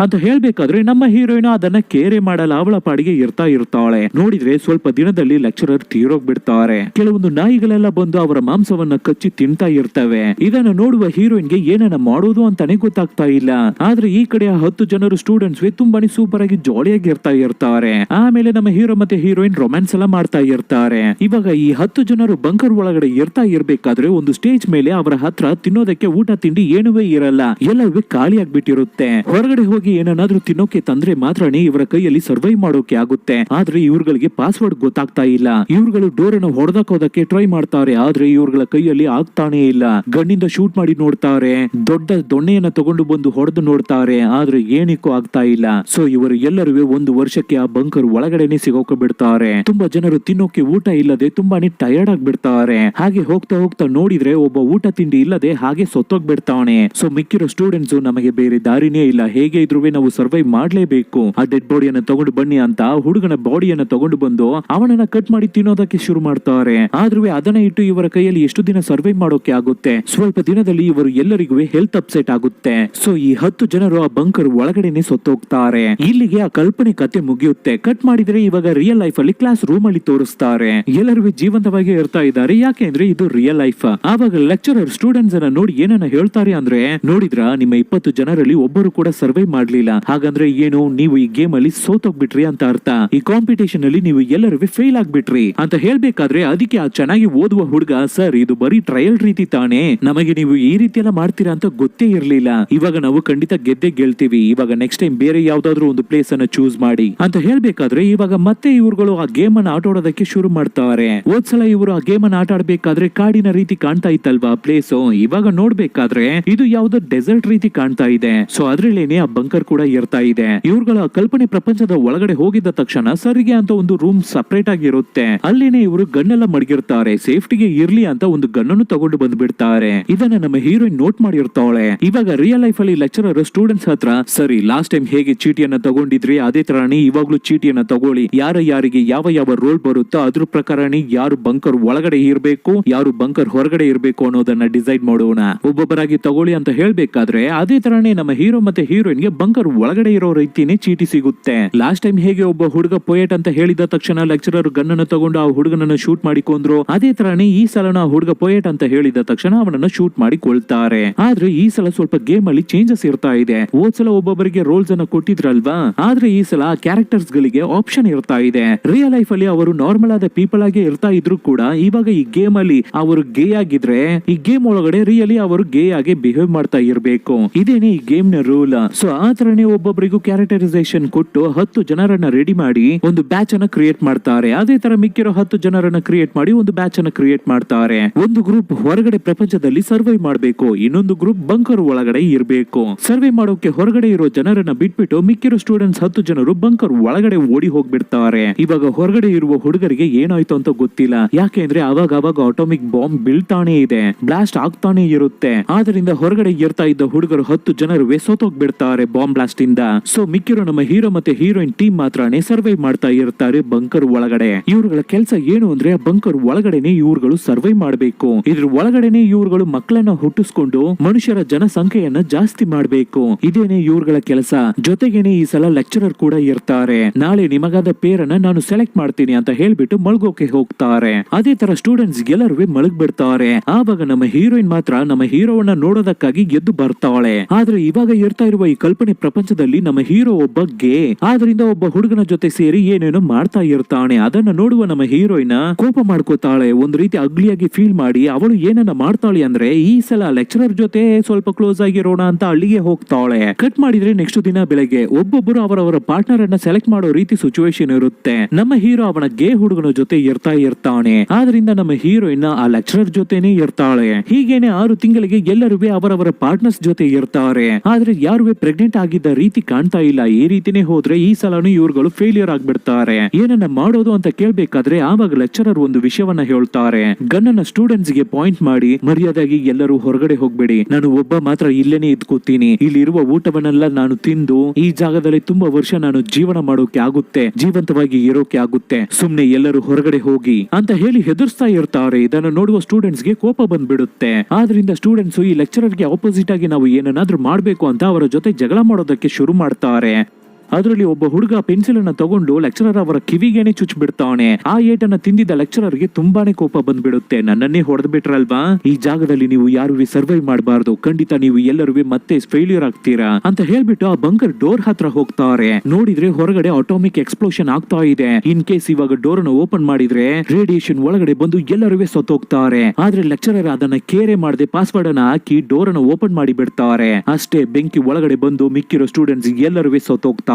ಅಂತ ಹೇಳ್ಬೇಕಾದ್ರೆ ನಮ್ಮ ಹೀರೋಯಿನ್ ಅದನ್ನ ಕೇರೆ ಮಾಡಲ್ಲ, ಅವಳ ಪಾಡಿಗೆ ಇರ್ತಾಳೆ. ನೋಡಿದ್ರೆ ಸ್ವಲ್ಪ ದಿನದಲ್ಲಿ ಲೆಕ್ಚರರ್ ತೀರೋಗ್ಬಿಡ್ತಾರೆ. ಕೆಲವೊಂದು ನಾಯಿಗಳೆಲ್ಲ ಬಂದು ಅವರ ಮಾಂಸವನ್ನ ಕಚ್ಚಿ ತಿಂತಾ ಇರ್ತವೆ. ಇದನ್ನ ನೋಡುವ ಹೀರೋಯಿನ್ಗೆ ಏನನ್ನ ಮಾಡೋದು ಅಂತಾನೆ ಗೊತ್ತಾಗ್ತಾ ಇಲ್ಲ. ಆದ್ರೆ ಈ ಕಡೆ 10 ಜನರು ಸ್ಟೂಡೆಂಟ್ಸ್ ತುಂಬಾನೇ ಸೂಪರ್ ಆಗಿ ಜಾಲಿಯಾಗಿ ಇರ್ತಾರೆ. ಆಮೇಲೆ ನಮ್ಮ ಹೀರೋ ಮತ್ತೆ ಹೀರೋಯಿನ್ ರೊಮ್ಯಾನ್ಸ್ ಎಲ್ಲ ಮಾಡ್ತಾ ಇರ್ತಾರೆ. ಇವಾಗ ಈ 10 ಜನರು ಬಂಕರ್ ಒಳಗಡೆ ಇರ್ಬೇಕಾದ್ರೆ ಒಂದು ಸ್ಟೇಜ್ ಮೇಲೆ ಅವರ ಹತ್ರ ತಿನ್ನೋದಕ್ಕೆ ಊಟ ತಿಂಡಿ ಏನುವೇ ಇರಲ್ಲ, ಎಲ್ಲವೂ ಖಾಲಿ ಆಗ್ಬಿಟ್ಟಿರುತ್ತೆ. ಹೊರಗಡೆ ಹೋಗಿ ಏನನ್ನಾದ್ರೂ ತಿನ್ನೋಕೆ ತಂದ್ರೆ ಮಾತ್ರನೇ ಇವರ ಕೈಯಲ್ಲಿ ಸರ್ವೈವ್ ಮಾಡೋಕೆ ಆಗುತ್ತೆ. ಆದ್ರೆ ಇವ್ರುಗಳಿಗೆ ಪಾಸ್ವರ್ಡ್ ಗೊತ್ತಾಗ್ತಾ ಇಲ್ಲ. ಇವ್ರುಗಳು ಡೋರ್ ಅನ್ನು ಹೊಡೆದಾಕೋದಕ್ಕೆ ಟ್ರೈ ಮಾಡ್ತಾರೆ, ಆದ್ರೆ ಇವ್ರುಗಳ ಕೈಯಲ್ಲಿ ಆಗ್ತಾನೆ ಇಲ್ಲ. ಗನ್ನಿಂದ ಶೂಟ್ ಮಾಡಿ ನೋಡ್ತಾರೆ, ದೊಡ್ಡ ದೊಣ್ಣೆಯನ್ನ ತಗೊಂಡು ಬಂದು ಹೊಡೆದು ನೋಡ್ತಾರೆ, ಆದ್ರೆ ಏನಕ್ಕೂ ಆಗ್ತಾ ಇಲ್ಲ. ಸೊ ಇವರು ಎಲ್ಲರೂ 1 ವರ್ಷಕ್ಕೆ ಆ ಬಂಕರ್ ಒಳಗಡೆನೆ ಸಿಗೋಕೆ ಬಿಡ್ತಾರೆ. ತುಂಬಾ ಜನರು ತಿನ್ನೋಕೆ ಊಟ ಇಲ್ಲದೆ ತುಂಬಾನೇ ಟಯರ್ಡ್ ಆಗ್ಬಿಡ್ತಾರೆ. ಹಾಗೆ ಹೋಗ್ತಾ ಹೋಗ್ತಾ ನೋಡಿದ್ರೆ ಒಬ್ಬ ಊಟ ತಿಂಡಿ ಇಲ್ಲದೆ ಹಾಗೆ ಸತ್ತೋಗ್ಬಿಡ್ತಾನೆ. ಸೊ ಮಿಕ್ಕಿರೋ ಸ್ಟೂಡೆಂಟ್ಸ್ ನಮಗೆ ಬೇರೆ ದಾರಿನೇ ಇಲ್ಲ, ಹೇಗೆ ಇದ್ರೂ ನಾವು ಸರ್ವೈವ್ ಮಾಡ್ಲೇಬೇಕು, ಆ ಡೆಡ್ ಬಾಡಿಯನ್ನ ತಗೊಂಡು ಬನ್ನಿ ಅಂತ ಹುಡುಗನ ಬಾಡಿಯನ್ನ ತಗೊಂಡು ಬಂದು ಅವನನ್ನ ಕಟ್ ಮಾಡಿ ತಿನ್ನೋದಕ್ಕೆ ಶುರು ಮಾಡ್ತಾರೆ. ಆದ್ರೂ ಅದನ್ನ ಇಟ್ಟು ಇವರ ಕೈಯಲ್ಲಿ ಎಷ್ಟು ದಿನ ಸರ್ವೈವ್ ಮಾಡೋಕೆ ಆಗುತ್ತೆ? ಸ್ವಲ್ಪ ದಿನದಲ್ಲಿ ಇವರು ಎಲ್ಲರಿಗೂ ಹೆಲ್ತ್ ಅಪ್ಸೆಟ್ ಆಗುತ್ತೆ. ಸೊ ಈ 10 ಜನರು ಆ ಬಂಕರ್ ಒಳಗಡೆನೆ ಸತ್ತೋಗ್ತಾರೆ. ಇಲ್ಲಿಗೆ ಆ ಕಲ್ಪನೆ ಕತೆ ಮುಗಿಯುತ್ತೆ. ಕಟ್ ಮಾಡಿದ್ರೆ ಇವಾಗ ರಿಯಲ್ ಲೈಫ್ ಅಲ್ಲಿ ಕ್ಲಾಸ್ ರೂಮ್ ಅಲ್ಲಿ ತೋರಿಸ್ತಾರೆ. ಎಲ್ಲರೂ ಜೀವಂತವಾಗಿ ಇರ್ತಾ ಇದ್ದಾರೆ, ಯಾಕೆ ಅಂದ್ರೆ ಇದು ರಿಯಲ್ ಲೈಫ್. ಆವಾಗ ಲೆಕ್ಚರರ್ ಸ್ಟೂಡೆಂಟ್ಸ್ ಅನ್ನ ನೋಡಿ ಏನನ್ನ ಹೇಳ್ತಾರೆ ಅಂದ್ರೆ, ನೋಡಿದ್ರ ನಿಮ್ಮ 20 ಜನರಲ್ಲಿ ಒಬ್ಬರು ಕೂಡ ಸರ್ವೈವ್ ಮಾಡ್ಲಿಲ್ಲ, ಹಾಗಂದ್ರೆ ಏನು, ನೀವು ಈ ಗೇಮ್ ಅಲ್ಲಿ ಸೋತೋಗ್ಬಿಟ್ರಿ ಅಂತ ಅರ್ಥ. ಈ ಕಾಂಪಿಟೇಷನ್ ಅಲ್ಲಿ ನೀವು ಎಲ್ಲರೂ ಫೇಲ್ ಆಗ್ಬಿಟ್ರಿ ಅಂತ ಹೇಳ್ಬೇಕಾದ್ರೆ ಅದಕ್ಕೆ ಆ ಚೆನ್ನಾಗಿ ಓದುವ ಹುಡುಗ, ಸರ್ ಇದು ಬರೀ ಟ್ರಯಲ್ ರೀತಿ ತಾನೇ, ನಮಗೆ ನೀವು ಈ ರೀತಿ ಎಲ್ಲ ಮಾಡ್ತೀರಾ ಅಂತ ಗೊತ್ತೇ ಇರ್ಲಿಲ್ಲ. ಇವಾಗ ನಾವು ಖಂಡಿತ ಗೆದ್ದೆ ಗೆಲ್ತೀವಿ, ಇವಾಗ ನೆಕ್ಸ್ಟ್ ಟೈಮ್ ಬೇರೆ ಯಾವ್ದಾದ್ರು ಒಂದು ಪ್ಲೇಸ್ ಅನ್ನ ಚೂಸ್ ಮಾಡಿ ಅಂತ ಹೇಳ್ಬೇಕಾದ್ರೆ ಇವಾಗ ಮತ್ತೆ ಇವ್ರುಗಳು ಆ ಗೇಮ್ ಅನ್ನ ಆಟ ಆಡೋದಕ್ಕೆ ಶುರು ಮಾಡ್ತಾರೆ. ಹೋದ್ಸಲ ಇವರು ಆ ಗೇಮ್ ಅನ್ನ ಆಟ ಆಡ್ಬೇಕಾದ್ರೆ ಕಾಡಿನ ರೀತಿ ಕಾಣ್ತಾ ಇತ್ತಲ್ವಾ ಪ್ಲೇಸ್, ಇವಾಗ ನೋಡ್ಬೇಕಾದ್ರೆ ಇದು ಯಾವ್ದೋ ಡೆಸರ್ಟ್ ರೀತಿ ಕಾಣ್ತಾ ಇದೆ. ಸೊ ಅದ್ರಲ್ಲೇನೆ ಆ ಬಂಕರ್ ಕೂಡ ಇರ್ತಾ ಇದೆ. ಇವ್ರುಗಳ ಕಲ್ಪನೆ ಪ್ರಪಂಚದ ಒಳಗಡೆ ಹೋಗಿದ್ದ ತಕ್ಷಣ ಸರಿಗೆ ಅಂತ ಒಂದು ರೂಮ್ ಸಪರೇಟ್ ಆಗಿರುತ್ತೆ. ಅಲ್ಲೇನೆ ಇವರು ಗನ್ನೆಲ್ಲ ಮಡಗಿರ್ತಾರೆ, ಸೇಫ್ಟಿಗೆ ಇರ್ಲಿ ಅಂತ ಒಂದು ಗನ್ನನ್ನು ತಗೊಂಡು ಬಂದ್ಬಿಡ್ತಾರೆ. ಇದನ್ನ ನಮ್ಮ ಹೀರೋಯಿನ್ ನೋಟ್ ಮಾಡಿರ್ತಾಳೆ. ಇವಾಗ ರಿಯಲ್ ಲೈಫ್ ಅಲ್ಲಿ ಲೆಕ್ಚರರ್ ಸ್ಟೂಡೆಂಟ್ಸ್ ಹತ್ರ, ಸರಿ ಲಾಸ್ಟ್ ಟೈಮ್ ಹೇಗೆ ಚೀಟಿಯನ್ನ ತಗೊಂಡಿದ್ರಿ ಅದೇ ತರಾನೇ ಇವಾಗ್ಲೂ ಚೀಟಿಯನ್ನ ತಗೊಳ್ಳಿ, ಯಾರಿಗೆ ಯಾವ ರೋಲ್ ಬರುತ್ತೋ ಅದ್ರ ಪ್ರಕಾರನೇ ಯಾರು ಬಂಕರ್ ಒಳಗಡೆ ಇರ್ಬೇಕು ಯಾರು ಬಂಕರ್ ಹೊರಗಡೆ ಇರ್ಬೇಕು ಅನ್ನೋದನ್ನ ಡಿಸೈಡ್ ಮಾಡೋಣ, ಒಬ್ಬೊಬ್ಬರಾಗಿ ತಗೊಳ್ಳಿ ಅಂತ ಹೇಳ್ಬೇಕಾದ್ರೆ ಅದೇ ತರಾನೇ ನಮ್ಮ ಹೀರೋ ಮತ್ತೆ ಹೀರೋಯಿನ್ಗೆ ಬಂಕರ್ ಒಳಗಡೆ ಇರೋ ರೀತಿನೇ ಚೀಟಿ ಸಿಗುತ್ತೆ. ಲಾಸ್ಟ್ ಟೈಮ್ ಹೇಗೆ ಒಬ್ಬ ಹುಡುಗ ಪೊಯೆಟ್ ಅಂತ ಹೇಳಿದ ತಕ್ಷಣ ಲೆಕ್ಚರರ್ ಗನ್ನನ್ನು ತಗೊಂಡು ಆ ಹುಡುಗನನ್ನ ಶೂಟ್ ಮಾಡಿಕೊಂಡ್ರು, ಅದೇ ತರಾನೇ ಈ ಸಲ ಹುಡುಗ ಪೊಯೆಟ್ ಅಂತ ಹೇಳಿದ ತಕ್ಷಣ ಅವನನ್ನ ಶೂಟ್ ಮಾಡಿಕೊಳ್ತಾರೆ. ಆದ್ರೆ ಈ ಸಲ ಸ್ವಲ್ಪ ಗೇಮ್ ಅಲ್ಲಿ ಚೇಂಜಸ್ ಇರ್ತಾ ಇದೆ. ಹೋದ್ಸಲ ಒಬ್ಬೊಬ್ಬರಿಗೆ ರೋಲ್ಸ್ ಅನ್ನ ಕೊಟ್ಟಿದ್ರಲ್ವಾ, ಆದ್ರೆ ಈ ಸಲ ಕ್ಯಾರೆಕ್ಟರ್ಸ್ ಗಳಿಗೆ ಆಪ್ಷನ್ ಇರ್ತಾ ಇದೆ. ರಿಯಲ್ ಲೈಫ್ ಅಲ್ಲಿ ಅವರು ನಾರ್ಮಲ್ ಆದ ಪೀಪಲ್ ಆಗಿ ಇರ್ತಾ ಇದ್ರು ಕೂಡ ಇವಾಗ ಈ ಗೇಮ್ ಅಲ್ಲಿ ಅವರು ಗೇ ಆಗಿದ್ರೆ ಈ ಗೇಮ್ ಒಳಗಡೆ ರಿಯಲಿ ಅವರು ಗೇ ಆಗಿ ಬಿಹೇವ್ ಮಾಡ್ತಾ ಇರ್ಬೇಕು, ಇದೇನೆ ಈ ಗೇಮ್ ನ ರೂಲ್. ಸೊ ಆ ತರನೇ ಒಬ್ಬೊಬ್ಬರಿಗೂ ಕ್ಯಾರೆಕ್ಟರೈಸೇಷನ್ ಕೊಟ್ಟು 10 ಜನರನ್ನ ರೆಡಿ ಮಾಡಿ ಒಂದು ಬ್ಯಾಚ್ ಅನ್ನ ಕ್ರಿಯೇಟ್ ಮಾಡ್ತಾರೆ. ಅದೇ ತರ ಮಿಕ್ಕಿರೋ 10 ಜನರನ್ನ ಕ್ರಿಯೇಟ್ ಮಾಡಿ ಒಂದು ಬ್ಯಾಚ್ ಅನ್ನ ಕ್ರಿಯೇಟ್ ಮಾಡ್ತಾರೆ. ಒಂದು ಗ್ರೂಪ್ ಹೊರಗಡೆ ಪ್ರಪಂಚದಲ್ಲಿ ಸರ್ವೈವ್ ಮಾಡಬೇಕು, ಇನ್ನೊಂದು ಗ್ರೂಪ್ ಬಂಕರ್ ಒಳಗಡೆ ಇರಬೇಕು. ಸರ್ವೇ ಮಾಡೋಕೆ ಹೊರಗಡೆ ಇರೋ ಜನರನ್ನ ಬಿಟ್ಬಿಟ್ಟು ಮಿಕ್ಕಿರೋ ಸ್ಟೂಡೆಂಟ್ಸ್ 10 ಜನರು ಬಂಕರ್ ಒಳಗಡೆ ಓಡಿ ಹೋಗ್ಬಿಡ್ತಾರೆ. ಇವಾಗ ಹೊರಗಡೆ ಇರುವ ಹುಡುಗರಿಗೆ ಏನಾಯ್ತು ಅಂತ ಗೊತ್ತಿಲ್ಲ, ಯಾಕೆಂದ್ರೆ ಅವಾಗ ಅಟಾಮಿಕ್ ಬಾಂಬ್ ಬೀಳ್ತಾನೆ ಇದೆ, ಬ್ಲಾಸ್ಟ್ ಆಗ್ತಾನೆ ಇರುತ್ತೆ. ಆದ್ರಿಂದ ಹೊರಗಡೆ ಇರ್ತಾ ಇದ್ದ ಹುಡುಗರು 10 ಜನರು ಸೋತೋಗ್ಬಿಡ್ತಾರೆ ಬಾಂಬ್ ಬ್ಲಾಸ್ಟ್ ಇಂದ. ಸೊ ಮಿಕ್ಕಿರೋ ನಮ್ಮ ಹೀರೋ ಮತ್ತೆ ಹೀರೋಯಿನ್ ಟೀಮ್ ಮಾತ್ರನೇ ಸರ್ವೈವ್ ಮಾಡ್ತಾ ಇರ್ತಾರೆ ಬಂಕರ್ ಒಳಗಡೆ. ಇವ್ರುಗಳ ಕೆಲಸ ಏನು ಅಂದ್ರೆ ಬಂಕರ್ ಒಳಗಡೆನೆ ಇವ್ರುಗಳು ಸರ್ವೈವ್ ಮಾಡಬೇಕು. ಇದ್ರ ಒಳಗಡೆನೆ ಇವ್ರುಗಳು ಮಕ್ಕಳನ್ನ ಹುಟ್ಟಿಸ್ಕೊಂಡು ಮನುಷ್ಯರ ಜನಸಂಖ್ಯೆಯನ್ನ ಜಾಸ್ತಿ ಮಾಡಬೇಕು, ಇದೇನೆ ಇವ್ರುಗಳ ಕೆಲಸ. ಜೊತೆಗೇನೆ ಈ ಸಲ ಲೆಕ್ಚರರ್ ಕೂಡ ಇರ್ತಾರೆ. ನಾಳೆ ನಿಮಗಾದ ಪೇರನ್ನ ನಾನು ಸೆಲೆಕ್ಟ್ ಮಾಡ್ತೀನಿ ಅಂತ ಹೇಳ್ಬಿಟ್ಟು ಮಲ್ಗೋಕೆ ಹೋಗ್ತಾರೆ. ಅದೇ ತರ ಸ್ಟೂಡೆಂಟ್ಸ್ ಎಲ್ಲರೂ ಮಲಗ್ ಬಿಡ್ತಾರೆ. ಆವಾಗ ನಮ್ಮ ಹೀರೋಯಿನ್ ಮಾತ್ರ ನಮ್ಮ ಹೀರೋವನ್ನ ನೋಡೋದಕ್ಕಾಗಿ ಎದ್ದು ಬರ್ತಾಳೆ. ಆದ್ರೆ ಇವಾಗ ಇರ್ತಾ ಇರುವ ಈ ಕಲ್ಪನೆ ಪ್ರಪಂಚದಲ್ಲಿ ನಮ್ಮ ಹೀರೋ ಒಬ್ಬ ಗೇ, ಆದ್ರಿಂದ ಒಬ್ಬ ಹುಡುಗನ ಜೊತೆ ಸೇರಿ ಏನೇನೋ ಮಾಡ್ತಾ ಇರ್ತಾನೆ. ಅದನ್ನ ನೋಡುವ ನಮ್ಮ ಹೀರೋಯಿನ್ ಕೋಪ ಮಾಡ್ಕೋತಾಳೆ, ಒಂದ್ ರೀತಿ ಅಗ್ಲಿಯಾಗಿ ಫೀಲ್ ಮಾಡಿ ಅವಳು ಏನನ್ನ ಮಾಡ್ತಾಳೆ ಅಂದ್ರೆ ಈ ಸಲ ಲೆಕ್ಚರರ್ ಜೊತೆ ಸ್ವಲ್ಪ ಕ್ಲೋಸ್ ಆಗಿರೋಣ ಅಂತ ಅಲ್ಲಿಗೆ ಹೋಗ್ತಾಳೆ. ಕಟ್ ಮಾಡಿದ್ರೆ ನೆಕ್ಸ್ಟ್ ದಿನ ಬೆಳಗ್ಗೆ ಒಬ್ಬೊಬ್ಬರು ಅವರವರ ಪಾರ್ಟ್ನರ್ ಅನ್ನ ಸೆಲೆಕ್ಟ್ ಮಾಡೋ ರೀತಿ ಸಿಚುವೇಶನ್ ಇರುತ್ತೆ. ನಮ್ಮ ಹೀರೋ ಅವನ ಗೇ ಹುಡುಗನ ಜೊತೆ ಇರ್ತಾನೆ, ಆದ್ರಿಂದ ನಮ್ಮ ಹೀರೋಯಿನ್ ಆ ಲೆಕ್ಚರರ್ ಜೊತೆನೆ ಇರ್ತಾಳೆ. ಹೀಗೇನೆ 6 ತಿಂಗಳಿಗೆ ಎಲ್ಲರೂ ಅವರವರ ಪಾರ್ಟ್ನರ್ಸ್ ಜೊತೆ ಇರ್ತಾರೆ. ಆದ್ರೆ ಯಾರು ಪ್ರೆಗ್ನೆಂಟ್ ಆಗಿದ್ದ ರೀತಿ ಕಾಣ್ತಾ ಇಲ್ಲ. ಈ ರೀತಿನೇ ಹೋದ್ರೆ ಈ ಸಲನು ಇವ್ರುಗಳು ಫೇಲಿಯರ್ ಆಗ್ಬಿಡ್ತಾರೆ. ಏನನ್ನ ಮಾಡೋದು ಅಂತ ಕೇಳ್ಬೇಕಾದ್ರೆ ಆವಾಗ ಲೆಕ್ಚರರ್ ಒಂದು ವಿಷಯವನ್ನ ಹೇಳ್ತಾರೆ. ಗನ್ನನ್ನ ಸ್ಟೂಡೆಂಟ್ಸ್ ಗೆ ಪಾಯಿಂಟ್ ಮಾಡಿ, ಮರ್ಯಾದಾಗಿ ಎಲ್ಲರೂ ಹೊರಗಡೆ ಹೋಗ್ಬೇಡಿ, ನಾನು ಒಬ್ಬ ಮಾತ್ರ ಇಲ್ಲೇನೆ ಇದ್ಕೋತೀನಿ, ಇಲ್ಲಿರುವ ಊಟವನ್ನೆಲ್ಲ ನಾನು ತಿಂದು ಈ ಜಾಗದಲ್ಲಿ ತುಂಬಾ ವರ್ಷ ನಾನು ಜೀವನ ಮಾಡೋಕೆ ಆಗುತ್ತೆ, ಜೀವಂತವಾಗಿ ಇರೋಕೆ ಆಗುತ್ತೆ, ಸುಮ್ನೆ ಎಲ್ಲರೂ ಹೊರಗಡೆ ಹೋಗಿ ಅಂತ ಹೇಳಿ ಹೆದರ್ಸ್ತಾ ಇರ್ತಾರೆ. ಇದನ್ನು ನೋಡುವ ಸ್ಟೂಡೆಂಟ್ಸ್ ಗೆ ಕೋಪ ಬಂದ್ಬಿಡುತ್ತೆ. ಆದ್ರಿಂದ ಸ್ಟೂಡೆಂಟ್ಸ್ ಈ ಲೆಕ್ಚರರ್ ಗೆ ಆಪೋಸಿಟ್ ಆಗಿ ನಾವು ಏನನ್ನಾದ್ರೂ ಮಾಡ್ಬೇಕು ಅಂತ ಅವರ ಜೊತೆ ಜಗಳ ಮಾಡೋದಕ್ಕೆ ಶುರು ಮಾಡ್ತಾರೆ. ಅದರಲ್ಲಿ ಒಬ್ಬ ಹುಡುಗ ಪೆನ್ಸಿಲ್ ಅನ್ನ ತಗೊಂಡು ಲೆಕ್ಚರರ್ ಅವರ ಕಿವಿಗೇನೆ ಚುಚ್ಚಿ ಬಿಡ್ತಾನೆ. ಆ ಏಟನ್ನ ತಿಂದಿದ್ದ ಲೆಕ್ಚರರ್ ಗೆ ತುಂಬಾನೇ ಕೋಪ ಬಂದ್ಬಿಡುತ್ತೆ. ನನ್ನನ್ನೇ ಹೊಡೆದ್ ಬಿಟ್ರಲ್ವಾ, ಈ ಜಾಗದಲ್ಲಿ ನೀವು ಯಾರು ಸರ್ವೈವ್ ಮಾಡಬಾರ್ದು, ಖಂಡಿತ ನೀವು ಎಲ್ಲರೂ ಮತ್ತೆ ಫೇಲ್ಯೂರ್ ಆಗ್ತೀರಾ ಅಂತ ಹೇಳ್ಬಿಟ್ಟು ಆ ಬಂಕರ್ ಡೋರ್ ಹತ್ರ ಹೋಗ್ತಾರೆ. ನೋಡಿದ್ರೆ ಹೊರಗಡೆ ಆಟೋಮಿಕ್ ಎಕ್ಸ್ಪ್ಲೋಷನ್ ಆಗ್ತಾ ಇದೆ. ಇನ್ ಕೇಸ್ ಇವಾಗ ಡೋರ್ ಅನ್ನು ಓಪನ್ ಮಾಡಿದ್ರೆ ರೇಡಿಯೇಷನ್ ಒಳಗಡೆ ಬಂದು ಎಲ್ಲರೂ ಸತ್ತೋಗ್ತಾರೆ. ಆದ್ರೆ ಲೆಕ್ಚರರ್ ಅದನ್ನ ಕೇರೆ ಮಾಡದೆ ಪಾಸ್ವರ್ಡ್ ಅನ್ನ ಹಾಕಿ ಡೋರ್ ಅನ್ನು ಓಪನ್ ಮಾಡಿ ಬಿಡ್ತಾರೆ. ಅಷ್ಟೇ ಬೆಂಕಿ ಒಳಗಡೆ ಬಂದು ಮಿಕ್ಕಿರೋ ಸ್ಟೂಡೆಂಟ್ಸ್ ಎಲ್ಲರೂ ಸತ್ತೋಗ್ತಾರೆ.